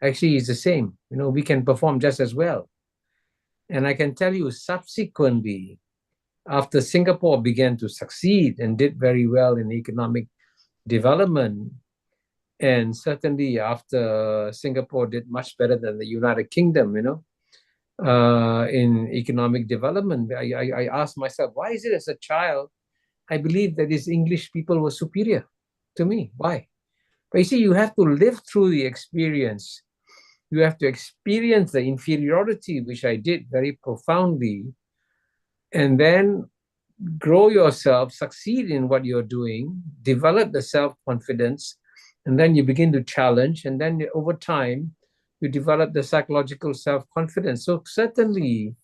Actually, it's the same. We can perform just as well. And I can tell you, subsequently, after Singapore began to succeed and did very well in economic development, and certainly after Singapore did much better than the United Kingdom, in economic development, I asked myself, why is it as a child, I believe that these English people were superior to me? Why? But you see, you have to live through the experience. You have to experience the inferiority, which I did very profoundly, and then grow yourself, succeed in what you're doing, develop the self-confidence, and then you begin to challenge, and then over time, you develop the psychological self-confidence. So certainly,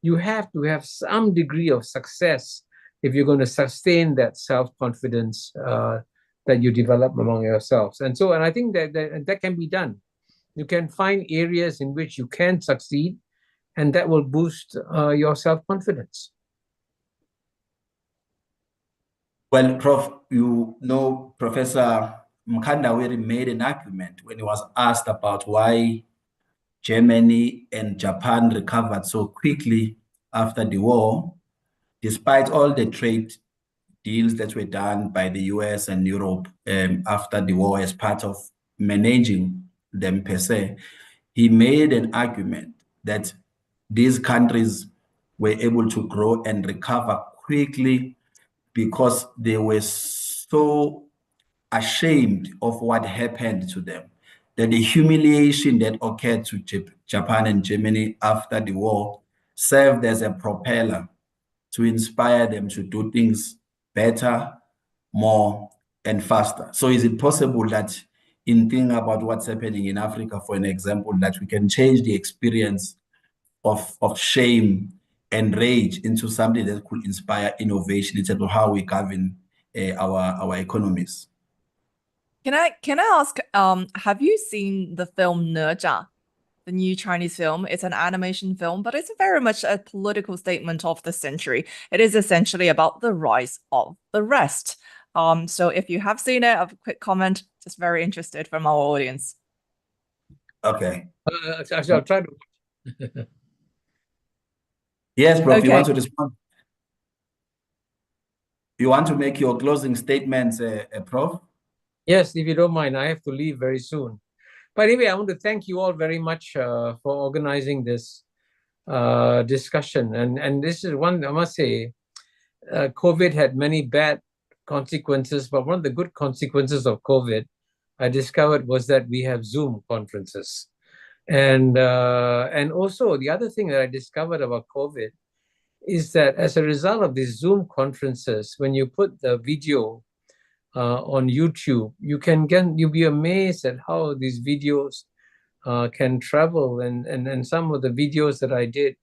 you have to have some degree of success if you're going to sustain that self-confidence that you develop among yourselves. And I think that can be done. You can find areas in which you can succeed, and that will boost your self-confidence. Well, Prof, Professor Mkandawiri made an argument when he was asked about why Germany and Japan recovered so quickly after the war, despite all the trade deals that were done by the US and Europe after the war as part of managing them per se. He made an argument that these countries were able to grow and recover quickly because they were so so ashamed of what happened to them, that the humiliation that occurred to Japan and Germany after the war served as a propeller to inspire them to do things better, more, and faster. So is it possible that in thinking about what's happening in Africa, for an example, that we can change the experience of shame and rage into something that could inspire innovation in terms of how we govern our economies? Can I ask, have you seen the film Naja, the new Chinese film? It's an animation film, but it's very much a political statement of the century. It is essentially about the rise of the rest. So if you have seen it, a quick comment, just very interested from our audience. Okay. Actually, I'll try to. Yes, Prof, you want Okay. to respond? You want to make your closing statements, Prof? Yes, if you don't mind, I have to leave very soon. But anyway, I want to thank you all very much for organizing this discussion. And this is one, I must say, COVID had many bad consequences, but one of the good consequences of COVID, I discovered, was that we have Zoom conferences. And also the other thing that I discovered about COVID is that as a result of these Zoom conferences, when you put the video on YouTube, you'll be amazed at how these videos can travel. And some of the videos that I did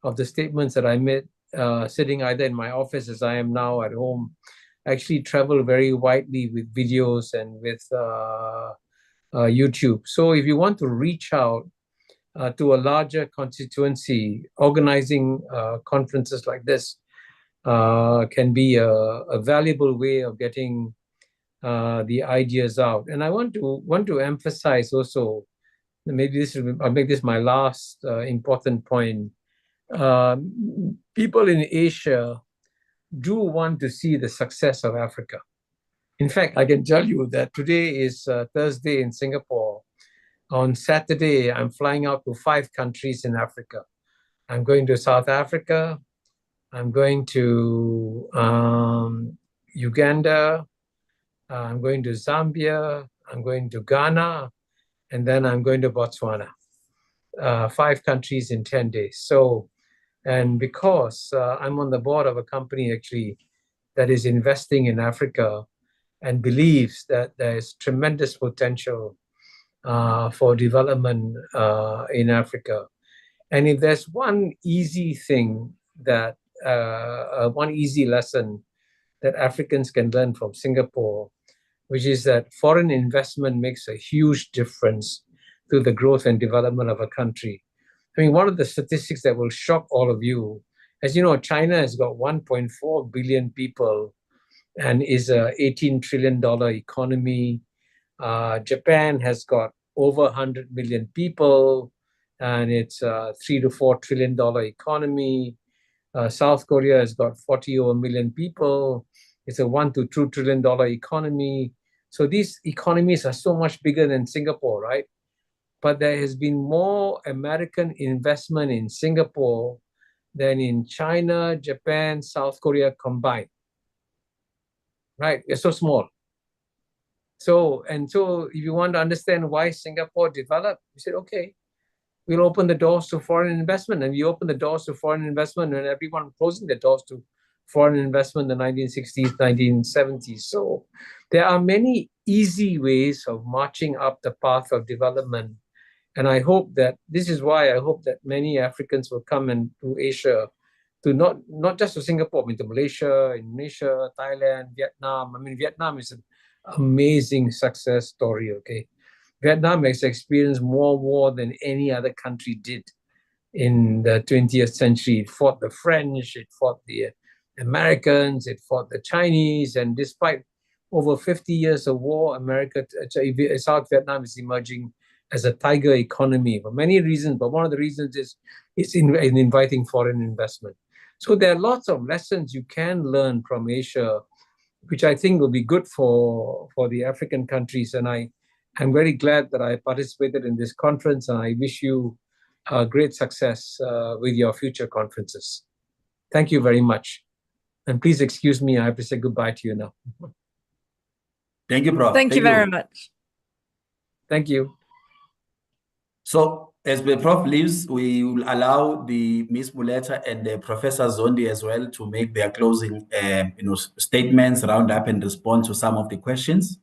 of the statements that I made sitting either in my office as I am now at home, actually travel very widely with videos and with YouTube. So if you want to reach out to a larger constituency, organizing conferences like this can be a valuable way of getting the ideas out. And I want to emphasize also, maybe I'll make this my last important point. People in Asia do want to see the success of Africa. In fact, I can tell you that today is Thursday in Singapore. On Saturday, I'm flying out to 5 countries in Africa. I'm going to South Africa. I'm going to Uganda. I'm going to Zambia. I'm going to Ghana. And then I'm going to Botswana. 5 countries in 10 days. So, and because I'm on the board of a company actually that is investing in Africa and believes that there's tremendous potential for development in Africa. And if there's one easy thing that, one easy lesson that Africans can learn from Singapore, which is that foreign investment makes a huge difference to the growth and development of a country. I mean, one of the statistics that will shock all of you, as you know, China has got 1.4 billion people and is a $18 trillion economy. Japan has got over 100 million people, and it's a $3 to $4 trillion economy. South Korea has got 40 over million people. It's a $1 to $2 trillion economy. So these economies are so much bigger than Singapore, right? But there has been more American investment in Singapore than in China, Japan, South Korea combined. Right? It's so small. So if you want to understand why Singapore developed, we said, okay, we'll open the doors to foreign investment. And we opened the doors to foreign investment, and everyone closing the doors to foreign investment in the 1960s, 1970s. So there are many easy ways of marching up the path of development. And I hope that this is why I hope that many Africans will come to Asia, to not just to Singapore, I mean to Malaysia, Indonesia, Thailand, Vietnam. I mean, Vietnam is an amazing success story, okay? Vietnam has experienced more war than any other country did in the 20th century. It fought the French, it fought the Americans, it fought the Chinese, and despite over 50 years of war, South Vietnam is emerging as a tiger economy for many reasons, but one of the reasons is it's in inviting foreign investment. So there are lots of lessons you can learn from Asia, which I think will be good for the African countries. And I'm very glad that I participated in this conference, and I wish you great success with your future conferences. Thank you very much. And please excuse me, I have to say goodbye to you now. Thank you, Prof. Thank you very much. Thank you. So as the Prof leaves, we will allow the Ms. Muleta and the Professor Zondi as well to make their closing statements, round up and respond to some of the questions.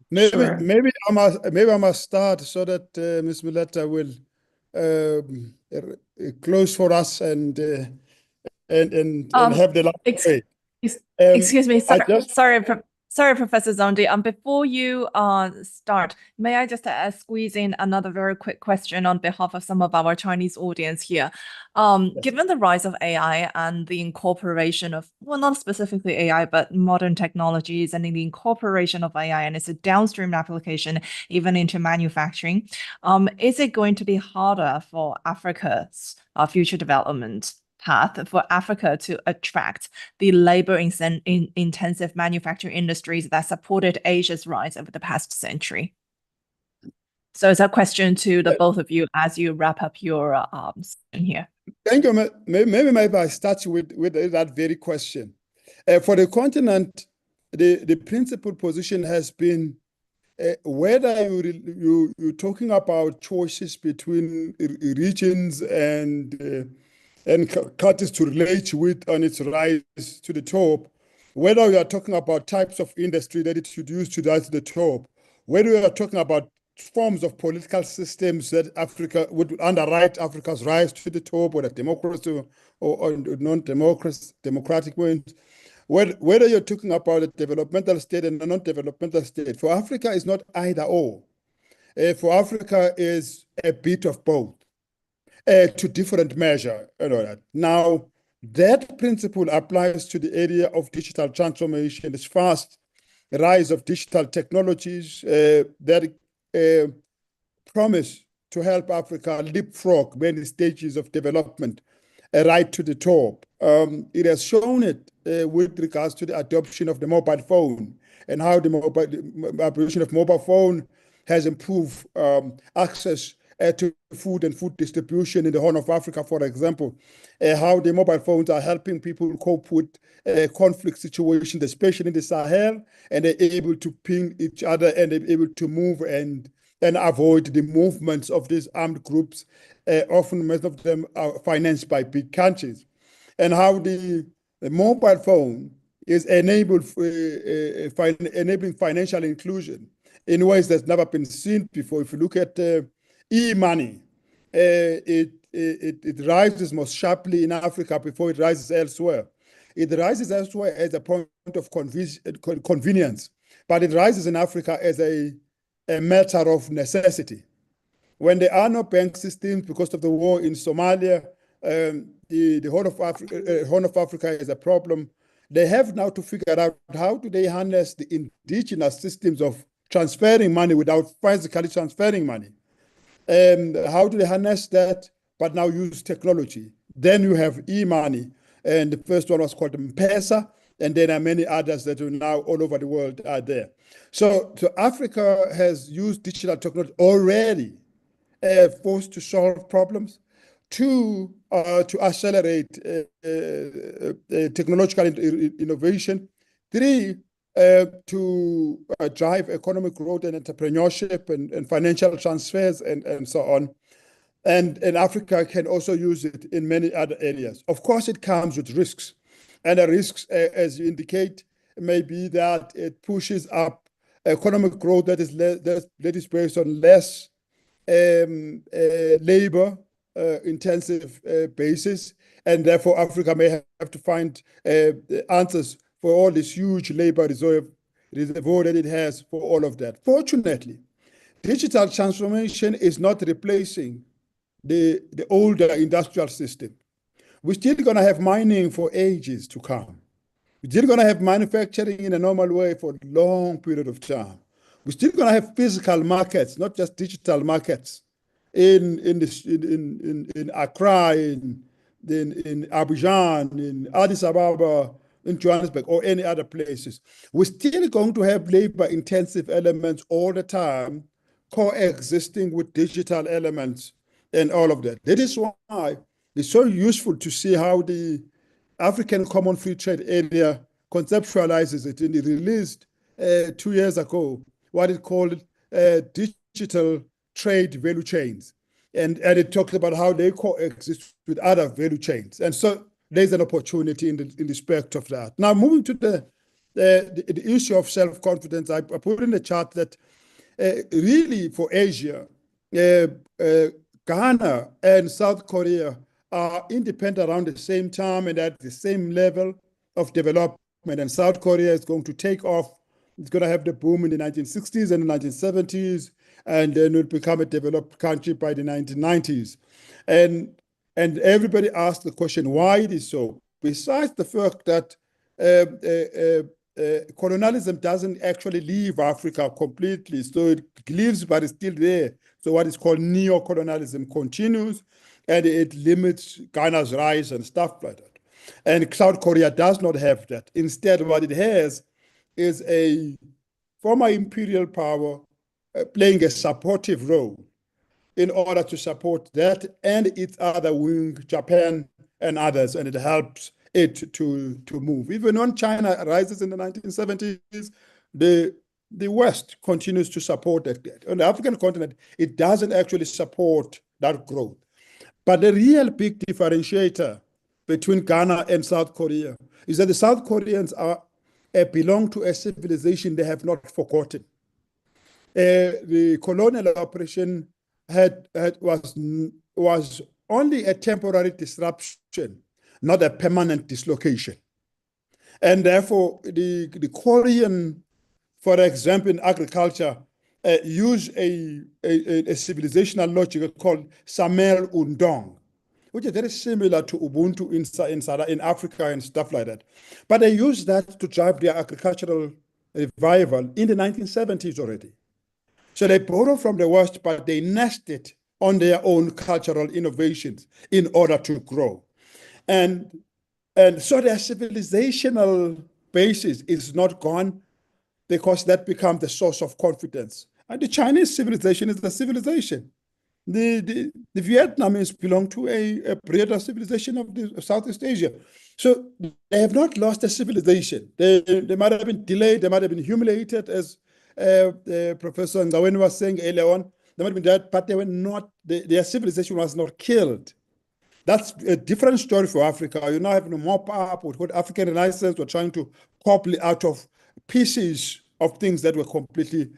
Maybe I must start so that Ms. Muleta will close for us and have the last say. Excuse me, sorry, Professor Zondi. Before you start, may I just squeeze in another very quick question on behalf of some of our Chinese audience here? Given the rise of AI and the incorporation of, well, not specifically AI, but modern technologies and the incorporation of AI and its a downstream application even into manufacturing, is it going to be harder for Africa's future development path for Africa to attract the labor-intensive manufacturing industries that supported Asia's rise over the past century? So it's a question to the both of you as you wrap up your session here. Thank you. Maybe I start with that very question. For the continent, the principal position has been whether you're talking about choices between regions and countries to relate with on its rise to the top, whether we are talking about types of industry that it should use to rise to the top, whether we are talking about forms of political systems that Africa would underwrite Africa's rise to the top, whether democracy or non-democratic ones, whether you're talking about a developmental state and a non-developmental state. For Africa, it's not either or. For Africa, is a bit of both. To different measure. Now, that principle applies to the area of digital transformation, this fast rise of digital technologies that promise to help Africa leapfrog many stages of development right to the top. It has shown it with regards to the adoption of the mobile phone and how the operation of mobile phone has improved access to food and food distribution in the Horn of Africa, for example, how the mobile phones are helping people cope with conflict situations, especially in the Sahel, and they're able to ping each other and they're able to move and avoid the movements of these armed groups. Often, most of them are financed by big countries, and how the mobile phone is enabling financial inclusion in ways that's never been seen before. If you look at e-money, it rises most sharply in Africa before it rises elsewhere. It rises elsewhere as a point of convenience, but it rises in Africa as a matter of necessity. When there are no bank systems because of the war in Somalia, the Horn of Africa is a problem. They have now to figure out how do they harness the indigenous systems of transferring money without physically transferring money. How do they harness that, but now use technology? Then you have e-money, and the first one was called M-Pesa, and then there are many others that are now all over the world are there. So Africa has used digital technology already, forced to solve problems, to accelerate technological innovation, 3, to drive economic growth and entrepreneurship and financial transfers and so on. And Africa can also use it in many other areas. Of course, it comes with risks. And the risks, as you indicate, may be that it pushes up economic growth that is based on less labor intensive basis. And therefore, Africa may have to find answers for all this huge labor reservoir that it has for all of that. Fortunately, digital transformation is not replacing the older industrial system. We're still going to have mining for ages to come. We're still going to have manufacturing in a normal way for a long period of time. We're still going to have physical markets, not just digital markets, in Accra, in Abidjan, in Addis Ababa, in Johannesburg, or any other places. We're still going to have labor-intensive elements all the time, coexisting with digital elements and all of that. That is why it's so useful to see how the African Common Free Trade Area conceptualizes it, and it released 2 years ago what it called digital trade value chains. And it talks about how they coexist with other value chains. And so there's an opportunity in respect of that. Now, moving to the issue of self-confidence, I put in the chart that really for Asia, Ghana and South Korea are independent around the same time and at the same level of development. And South Korea is going to take off. It's going to have the boom in the 1960s and the 1970s, and then it'll become a developed country by the 1990s. And everybody asks the question, why it is so? Besides the fact that colonialism doesn't actually leave Africa completely, so it lives but it's still there. So what is called neo-colonialism continues, and it limits Ghana's rise and stuff like that. And South Korea does not have that. Instead, what it has is a former imperial power playing a supportive role in order to support that and its other wing, Japan and others, and it helps it to move. Even when China rises in the 1970s, the West continues to support that. On the African continent, it doesn't actually support that growth. But the real big differentiator between Ghana and South Korea is that the South Koreans belong to a civilization they have not forgotten. The colonial operation was only a temporary disruption, not a permanent dislocation. And therefore, the Korean, for example, in agriculture, use a civilizational logic called Samel Undong, which is very similar to Ubuntu in Africa and stuff like that. But they use that to drive their agricultural revival in the 1970s already. So they borrow from the West, but they nest it on their own cultural innovations in order to grow. And so their civilizational basis is not gone, because that becomes the source of confidence. And the Chinese civilization is the civilization. The Vietnamese belong to a broader civilization of Southeast Asia. So they have not lost their civilization. They might have been delayed, they might have been humiliated, as Professor Ngawen was saying earlier on. They might have been dead, but they were not, their civilization was not killed. That's a different story for Africa. You now have to mop up with what African Renaissance were trying to cobble out of pieces of things that were completely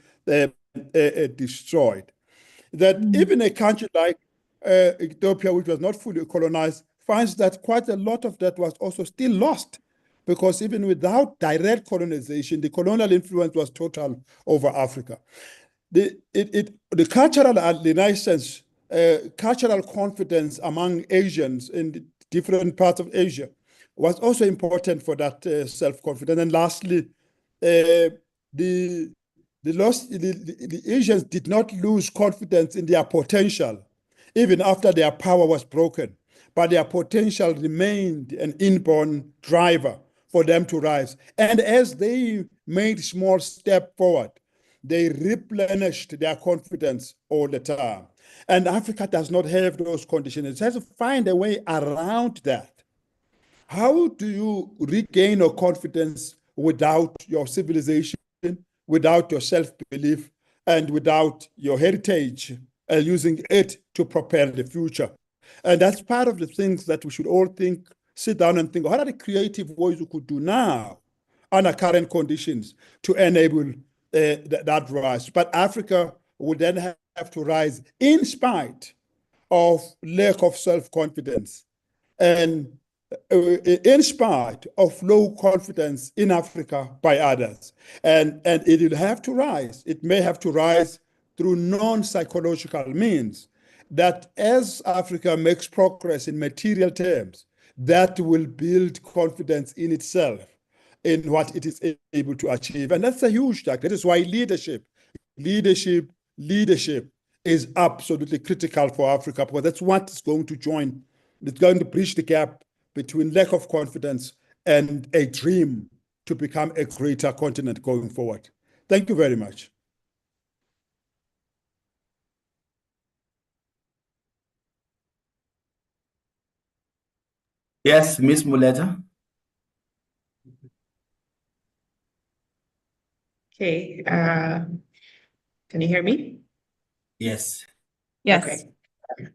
destroyed. That even a country like Ethiopia, which was not fully colonized, finds that quite a lot of that was also still lost, because even without direct colonization, the colonial influence was total over Africa. The cultural Renaissance, cultural confidence among Asians in different parts of Asia was also important for that self-confidence. And lastly, the Asians did not lose confidence in their potential, even after their power was broken, but their potential remained an inborn driver for them to rise. And as they made small step forward, they replenished their confidence all the time. And Africa does not have those conditions. It has to find a way around that. How do you regain your confidence without your civilization, without your self-belief, and without your heritage, and using it to propel the future? And that's part of the things that we should all sit down and think, what are the creative ways we could do now under current conditions to enable that rise? But Africa would then have to rise in spite of lack of self-confidence and in spite of low confidence in Africa by others. And it will have to rise. It may have to rise through non-psychological means, that as Africa makes progress in material terms, that will build confidence in itself, in what it is able to achieve. And that's a huge task. That is why leadership is absolutely critical for Africa, because that's what is going to it's going to bridge the gap between lack of confidence and a dream to become a greater continent going forward. Thank you very much. Yes, Ms. Muleta. Okay, can you hear me? Yes. Yes. Okay,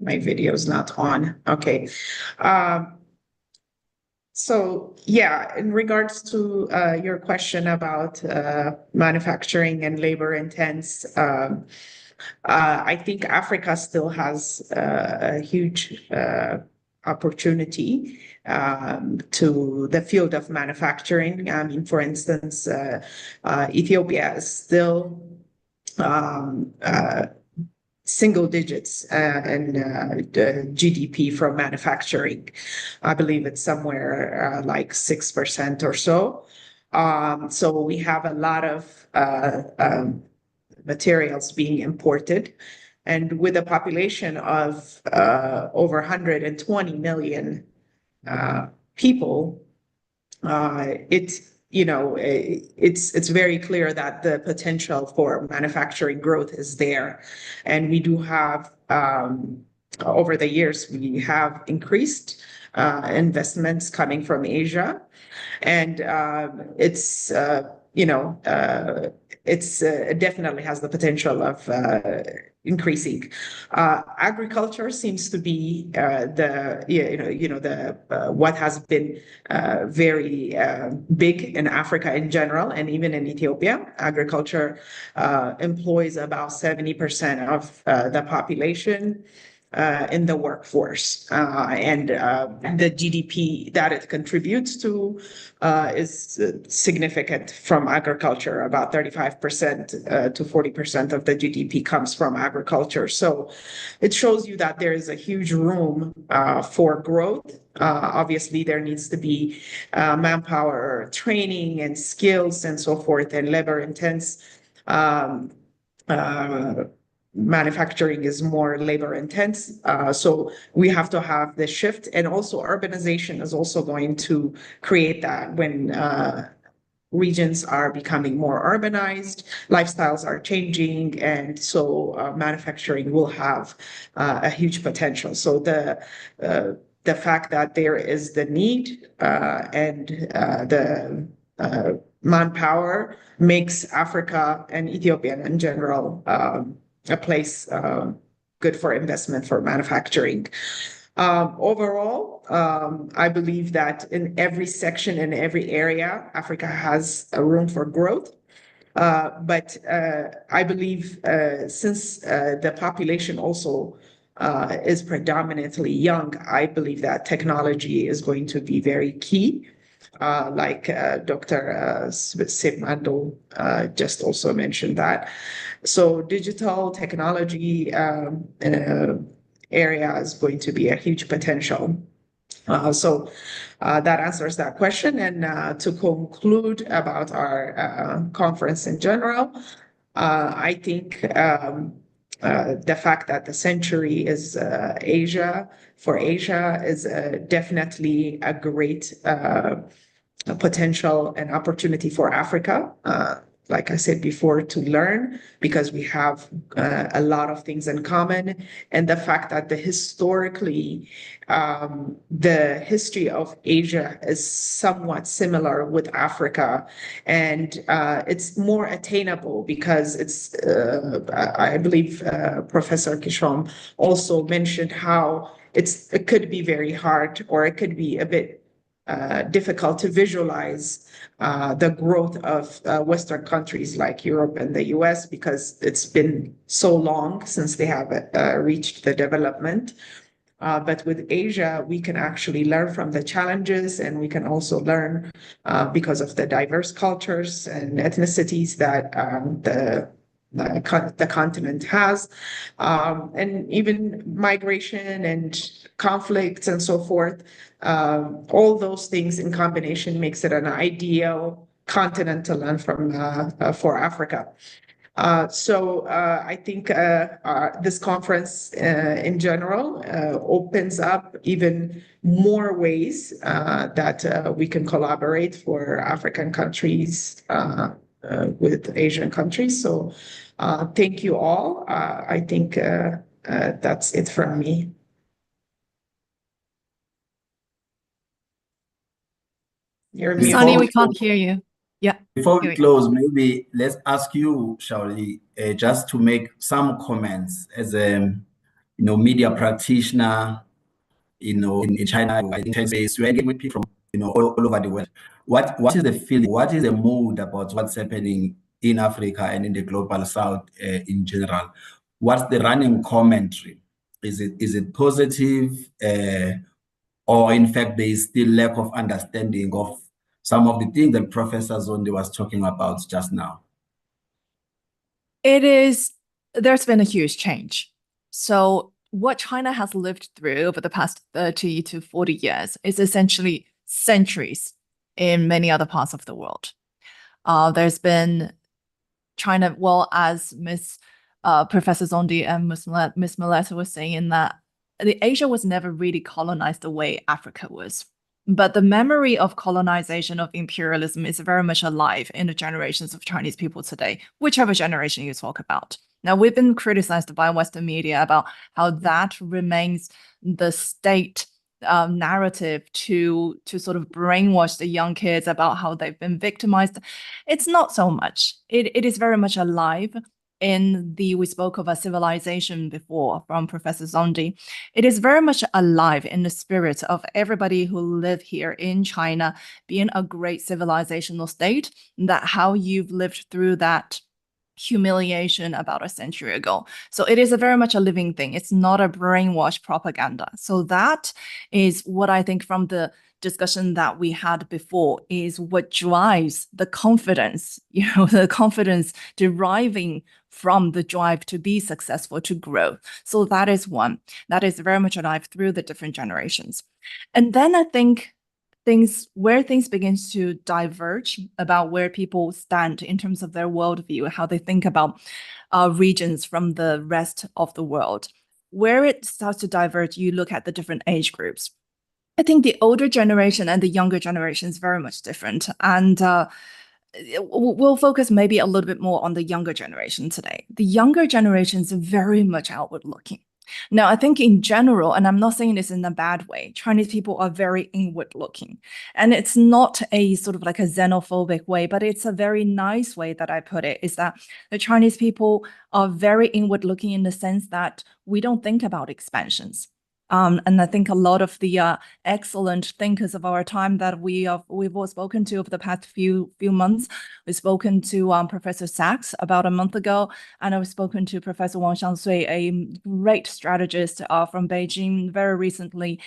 my video is not on. Okay. So yeah, in regards to your question about manufacturing and labor intense, I think Africa still has a huge opportunity to the field of manufacturing. I mean, for instance, Ethiopia is still single digits in the GDP from manufacturing. I believe it's somewhere like 6% or so. So we have a lot of materials being imported. And with a population of over 120 million people, it's very clear that the potential for manufacturing growth is there. And we do have, over the years, we have increased investments coming from Asia. And it definitely has the potential of increasing. Agriculture seems to be what has been very big in Africa in general, and even in Ethiopia. Agriculture employs about 70% of the population in the workforce, and the GDP that it contributes to is significant from agriculture. About 35% to 40% of the GDP comes from agriculture. So it shows you that there is a huge room for growth. Obviously, there needs to be manpower training and skills and so forth, and labor intense. Manufacturing is more labor intense. So we have to have the shift, and also urbanization is also going to create that. When regions are becoming more urbanized, lifestyles are changing, and so manufacturing will have a huge potential. So the fact that there is the need and the manpower makes Africa and Ethiopia in general a place good for investment for manufacturing. Overall, I believe that in every section, in every area, Africa has a room for growth. But I believe since the population also is predominantly young, I believe that technology is going to be very key. Like Dr. Sibmando just also mentioned that. So digital technology area is going to be a huge potential. So that answers that question. And to conclude about our conference in general, I think the fact that the century is Asia, for Asia, is definitely a great potential and opportunity for Africa. Like I said before, to learn, because we have a lot of things in common. And the fact that historically, the history of Asia is somewhat similar with Africa. And it's more attainable because it's, I believe Professor Kishore also mentioned how it could be very hard, or it could be a bit difficult to visualize the growth of Western countries like Europe and the US, because it's been so long since they have reached the development. But with Asia, we can actually learn from the challenges, and we can also learn because of the diverse cultures and ethnicities that the continent has, and even migration and conflicts and so forth. All those things in combination makes it an ideal continent to learn from for Africa. So I think this conference in general opens up even more ways that we can collaborate for African countries with Asian countries. So thank you all. I think that's it from me. Sani, we can't hear you. Yeah. Before Here we we go. close, maybe let's ask you, Shaoli, just to make some comments as a media practitioner, in China, I think space, we're engaging with people from all over the world. What is the feeling? What is the mood about what's happening in Africa and in the global South in general? What's the running commentary? Is it positive, or in fact there is still lack of understanding of some of the things that Professor Zondi was talking about just now? There's been a huge change. So what China has lived through over the past 30 to 40 years is essentially centuries in many other parts of the world. There's been China, well, as Professor Zondi and Miss Maleta was saying, in that Asia was never really colonized the way Africa was. But the memory of colonization, of imperialism, is very much alive in the generations of Chinese people today, whichever generation you talk about. Now, we've been criticized by Western media about how that remains the state narrative to sort of brainwash the young kids about how they've been victimized. It's not so much. It is very much alive. We spoke of a civilization before from Professor Zondi. It is very much alive in the spirit of everybody who live here in China being a great civilizational state, that how you've lived through that humiliation about a century ago. So it is very much a living thing. It's not a brainwash propaganda. So that is what I think from the discussion that we had before is what drives the confidence, the confidence deriving from the drive to be successful, to grow. So that is one that is very much alive through the different generations. And then I think where things begins to diverge about where people stand in terms of their worldview, how they think about regions from the rest of the world. Where it starts to diverge, you look at the different age groups. I think the older generation and the younger generation is very much different. And we'll focus maybe a little bit more on the younger generation today. The younger generation is very much outward looking. Now, I think in general, and I'm not saying this in a bad way, Chinese people are very inward looking. And it's not a sort of like a xenophobic way, but it's a very nice way that I put it, is that the Chinese people are very inward looking in the sense that we don't think about expansions. And I think a lot of the excellent thinkers of our time that we've all spoken to over the past few months, we've spoken to Professor Sachs about a month ago, and I've spoken to Professor Wang Xiangsui, a great strategist from Beijing, very recently.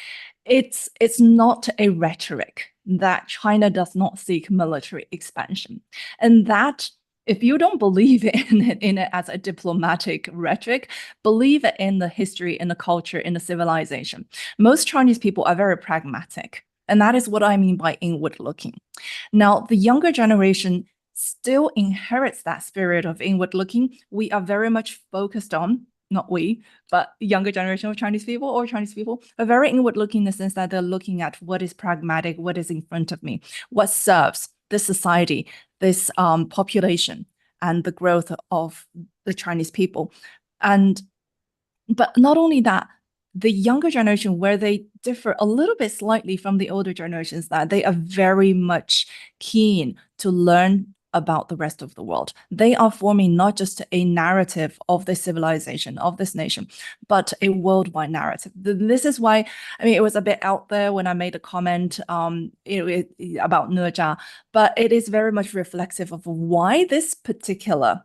It's not a rhetoric that China does not seek military expansion, and that, if you don't believe in it as a diplomatic rhetoric, believe it in the history, in the culture, in the civilization. Most Chinese people are very pragmatic, and that is what I mean by inward looking. Now, the younger generation still inherits that spirit of inward looking. We are very much focused on, not we, but the younger generation of Chinese people or Chinese people are very inward looking in the sense that they're looking at what is pragmatic, what is in front of me, what serves this society, this population, and the growth of the Chinese people. But not only that, the younger generation, where they differ a little bit slightly from the older generations, that they are very much keen to learn about the rest of the world. They are forming not just a narrative of this civilization, of this nation, but a worldwide narrative. This is why, I mean, it was a bit out there when I made a comment about Nurja, but it is very much reflexive of why this particular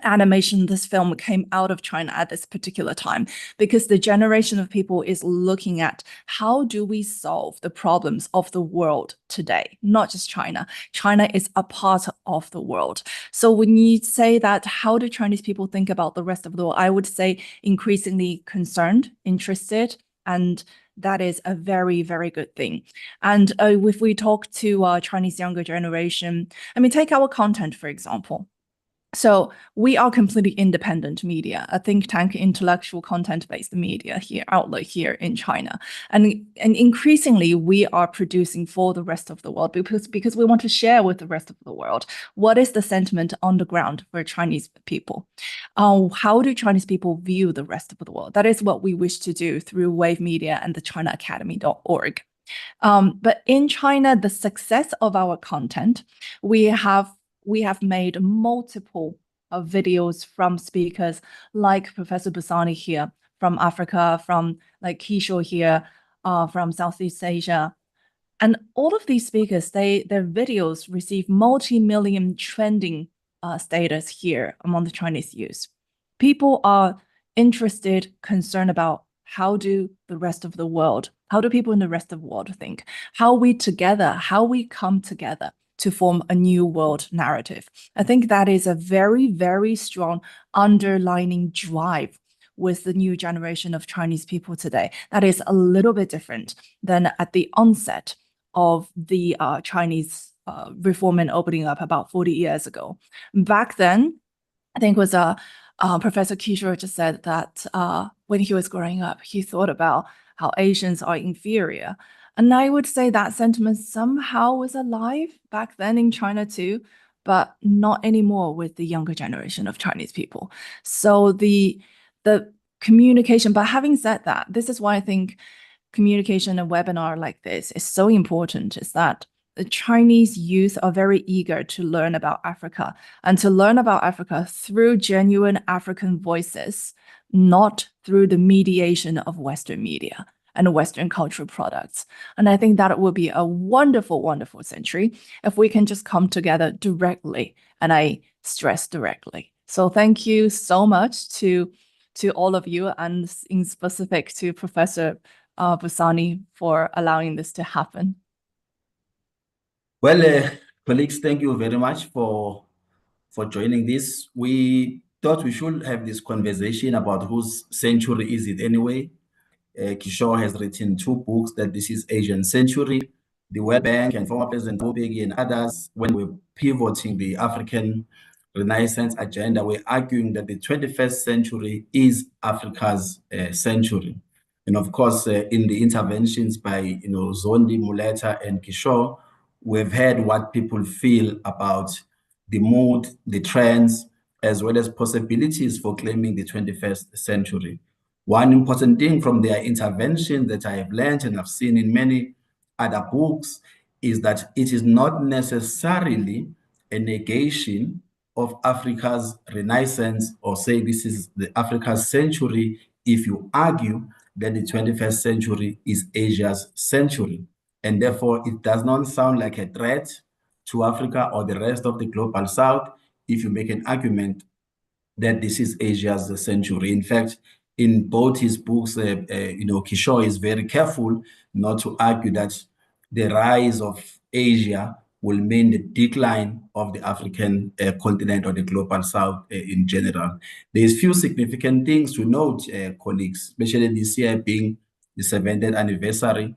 animation, this film came out of China at this particular time, because the generation of people is looking at how do we solve the problems of the world today, not just China. China is a part of the world. So when you say that, how do Chinese people think about the rest of the world? I would say increasingly concerned, interested, and that is a very, very good thing. And if we talk to Chinese younger generation, I mean, take our content, for example. So we are completely independent media, a think tank, intellectual content-based media outlet here in China. And increasingly, we are producing for the rest of the world because we want to share with the rest of the world what is the sentiment on the ground for Chinese people. How do Chinese people view the rest of the world? That is what we wish to do through Wave Media and the ChinaAcademy.org. But in China, the success of our content, we have made multiple videos from speakers like Professor Busani here from Africa, from like Kishore here, from Southeast Asia. And all of these speakers, their videos receive multi-million trending status here among the Chinese youth. People are interested, concerned about how do the rest of the world, how do people in the rest of the world think? How we come together to form a new world narrative. I think that is a very, very strong underlining drive with the new generation of Chinese people today. That is a little bit different than at the onset of the Chinese reform and opening up about 40 years ago. Back then, I think it was Professor Kishore just said that when he was growing up, he thought about how Asians are inferior. And I would say that sentiment somehow was alive back then in China too, but not anymore with the younger generation of Chinese people. So the communication, but having said that, this is why I think communication and webinar like this is so important, is that the Chinese youth are very eager to learn about Africa and to learn about Africa through genuine African voices, not through the mediation of Western media and Western cultural products. And I think that will be a wonderful, wonderful century if we can just come together directly, and I stress directly. So thank you so much to all of you, and in specific to Professor Busani for allowing this to happen. Well, colleagues, thank you very much for joining this. We thought we should have this conversation about whose century is it anyway. Kishore has written 2 books that this is Asian century. The World Bank and former President Mahbubani and others, when we're pivoting the African Renaissance agenda, we're arguing that the 21st century is Africa's century. And of course, in the interventions by Zondi, Muleta, and Kishore, we've heard what people feel about the mood, the trends, as well as possibilities for claiming the 21st century. One important thing from their intervention that I have learned and I've seen in many other books is that it is not necessarily a negation of Africa's Renaissance, or say this is the Africa's century, if you argue that the 21st century is Asia's century. And therefore, it does not sound like a threat to Africa or the rest of the global South if you make an argument that this is Asia's century. In fact, in both his books, Kishore is very careful not to argue that the rise of Asia will mean the decline of the African continent or the global South in general. There's few significant things to note, colleagues, especially this year being the 70th anniversary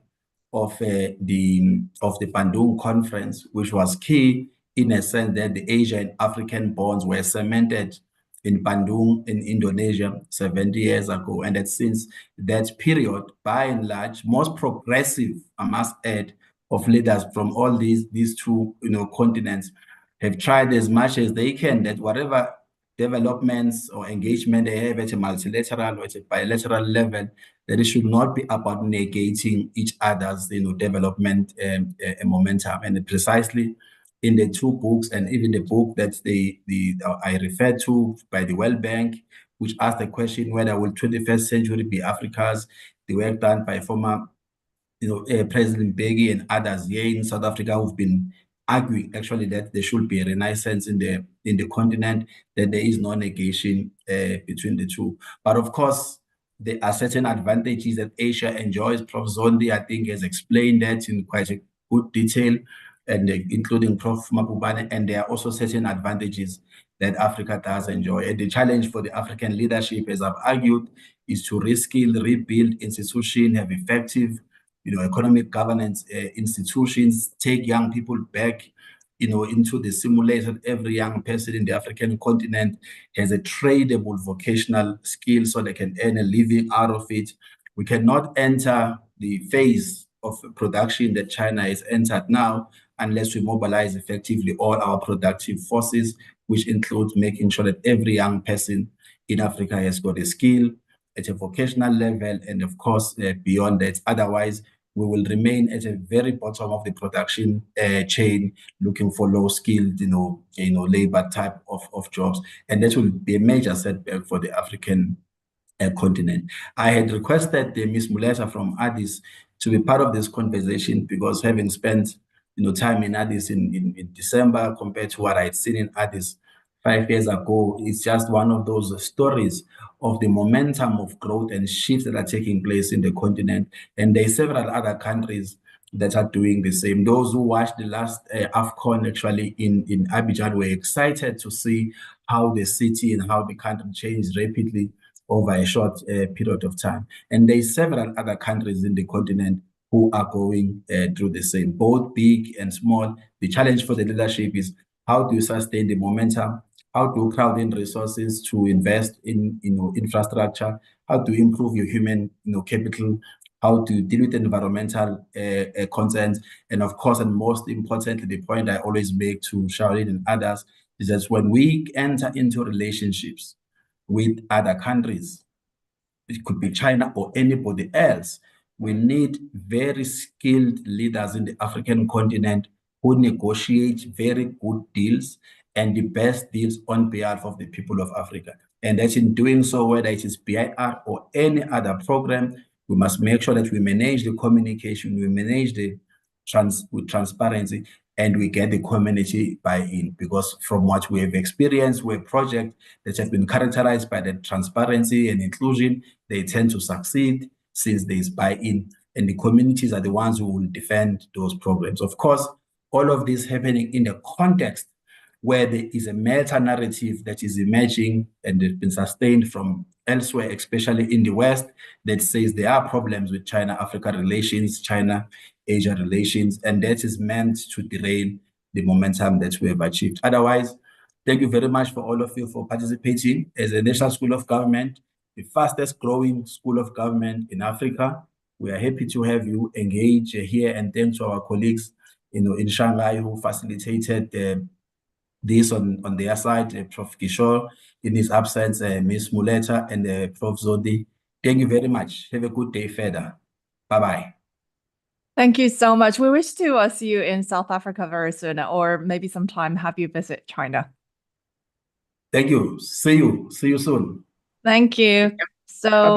of the Bandung Conference, which was key in a sense that the Asia and African bonds were cemented in Bandung in Indonesia 70 years ago. And that since that period, by and large, most progressive, I must add, of leaders from all these 2 continents have tried as much as they can that whatever developments or engagement they have at a multilateral or at a bilateral level, that it should not be about negating each other's development momentum. And precisely in the 2 books, and even the book that I referred to by the World Bank, which asked the question whether will 21st century be Africa's, the work done by former President Mbeki and others here in South Africa who've been arguing actually that there should be a renaissance in the continent, that there is no negation between the 2. But of course, there are certain advantages that Asia enjoys. Prof. Zondi, I think, has explained that in quite a good detail, and including Prof. Mahbubani, and there are also certain advantages that Africa does enjoy. And the challenge for the African leadership, as I've argued, is to reskill, rebuild institutions, have effective economic governance institutions, take young people back into the simulation. Every young person in the African continent has a tradable vocational skill so they can earn a living out of it. We cannot enter the phase of production that China has entered now unless we mobilize effectively all our productive forces, which includes making sure that every young person in Africa has got a skill at a vocational level, and of course, beyond that. Otherwise, we will remain at a very bottom of the production chain, looking for low-skilled, labor type of jobs, and that will be a major setback for the African continent. I had requested Ms. Muleta from Addis to be part of this conversation because having spent time in Addis in December compared to what I had seen in Addis 5 years ago, it's just one of those stories of the momentum of growth and shifts that are taking place in the continent. And there are several other countries that are doing the same. Those who watched the last AFCON actually in Abidjan were excited to see how the city and how the country changed rapidly over a short period of time. And there are several other countries in the continent who are going through the same, both big and small. The challenge for the leadership is how do you sustain the momentum? How to crowd in resources to invest in infrastructure? How to improve your human capital? How to deal with environmental concerns? And of course, and most importantly, the point I always make to Charlene and others is that when we enter into relationships with other countries, it could be China or anybody else, we need very skilled leaders in the African continent who negotiate very good deals and the best deals on behalf of the people of Africa. And that in doing so, whether it is BIR or any other program, we must make sure that we manage the communication, we manage with transparency, and we get the community buy-in. Because from what we have experienced with projects that have been characterized by the transparency and inclusion, they tend to succeed since there is buy-in, and the communities are the ones who will defend those programs. Of course, all of this happening in the context where there is a meta-narrative that is emerging and has been sustained from elsewhere, especially in the West, that says there are problems with China-Africa relations, China-Asia relations, and that is meant to derail the momentum that we have achieved. Otherwise, thank you very much for all of you for participating. As a National School of Government, the fastest growing school of government in Africa, we are happy to have you engage here, and thanks to our colleagues in Shanghai who facilitated this on their side, Prof. Kishore, in his absence, Ms. Muleta and Prof. Zodi. Thank you very much. Have a good day further. Bye-bye. Thank you so much. We wish to see you in South Africa very soon, or maybe sometime have you visit China. Thank you. See you soon. Thank you. So. Bye-bye.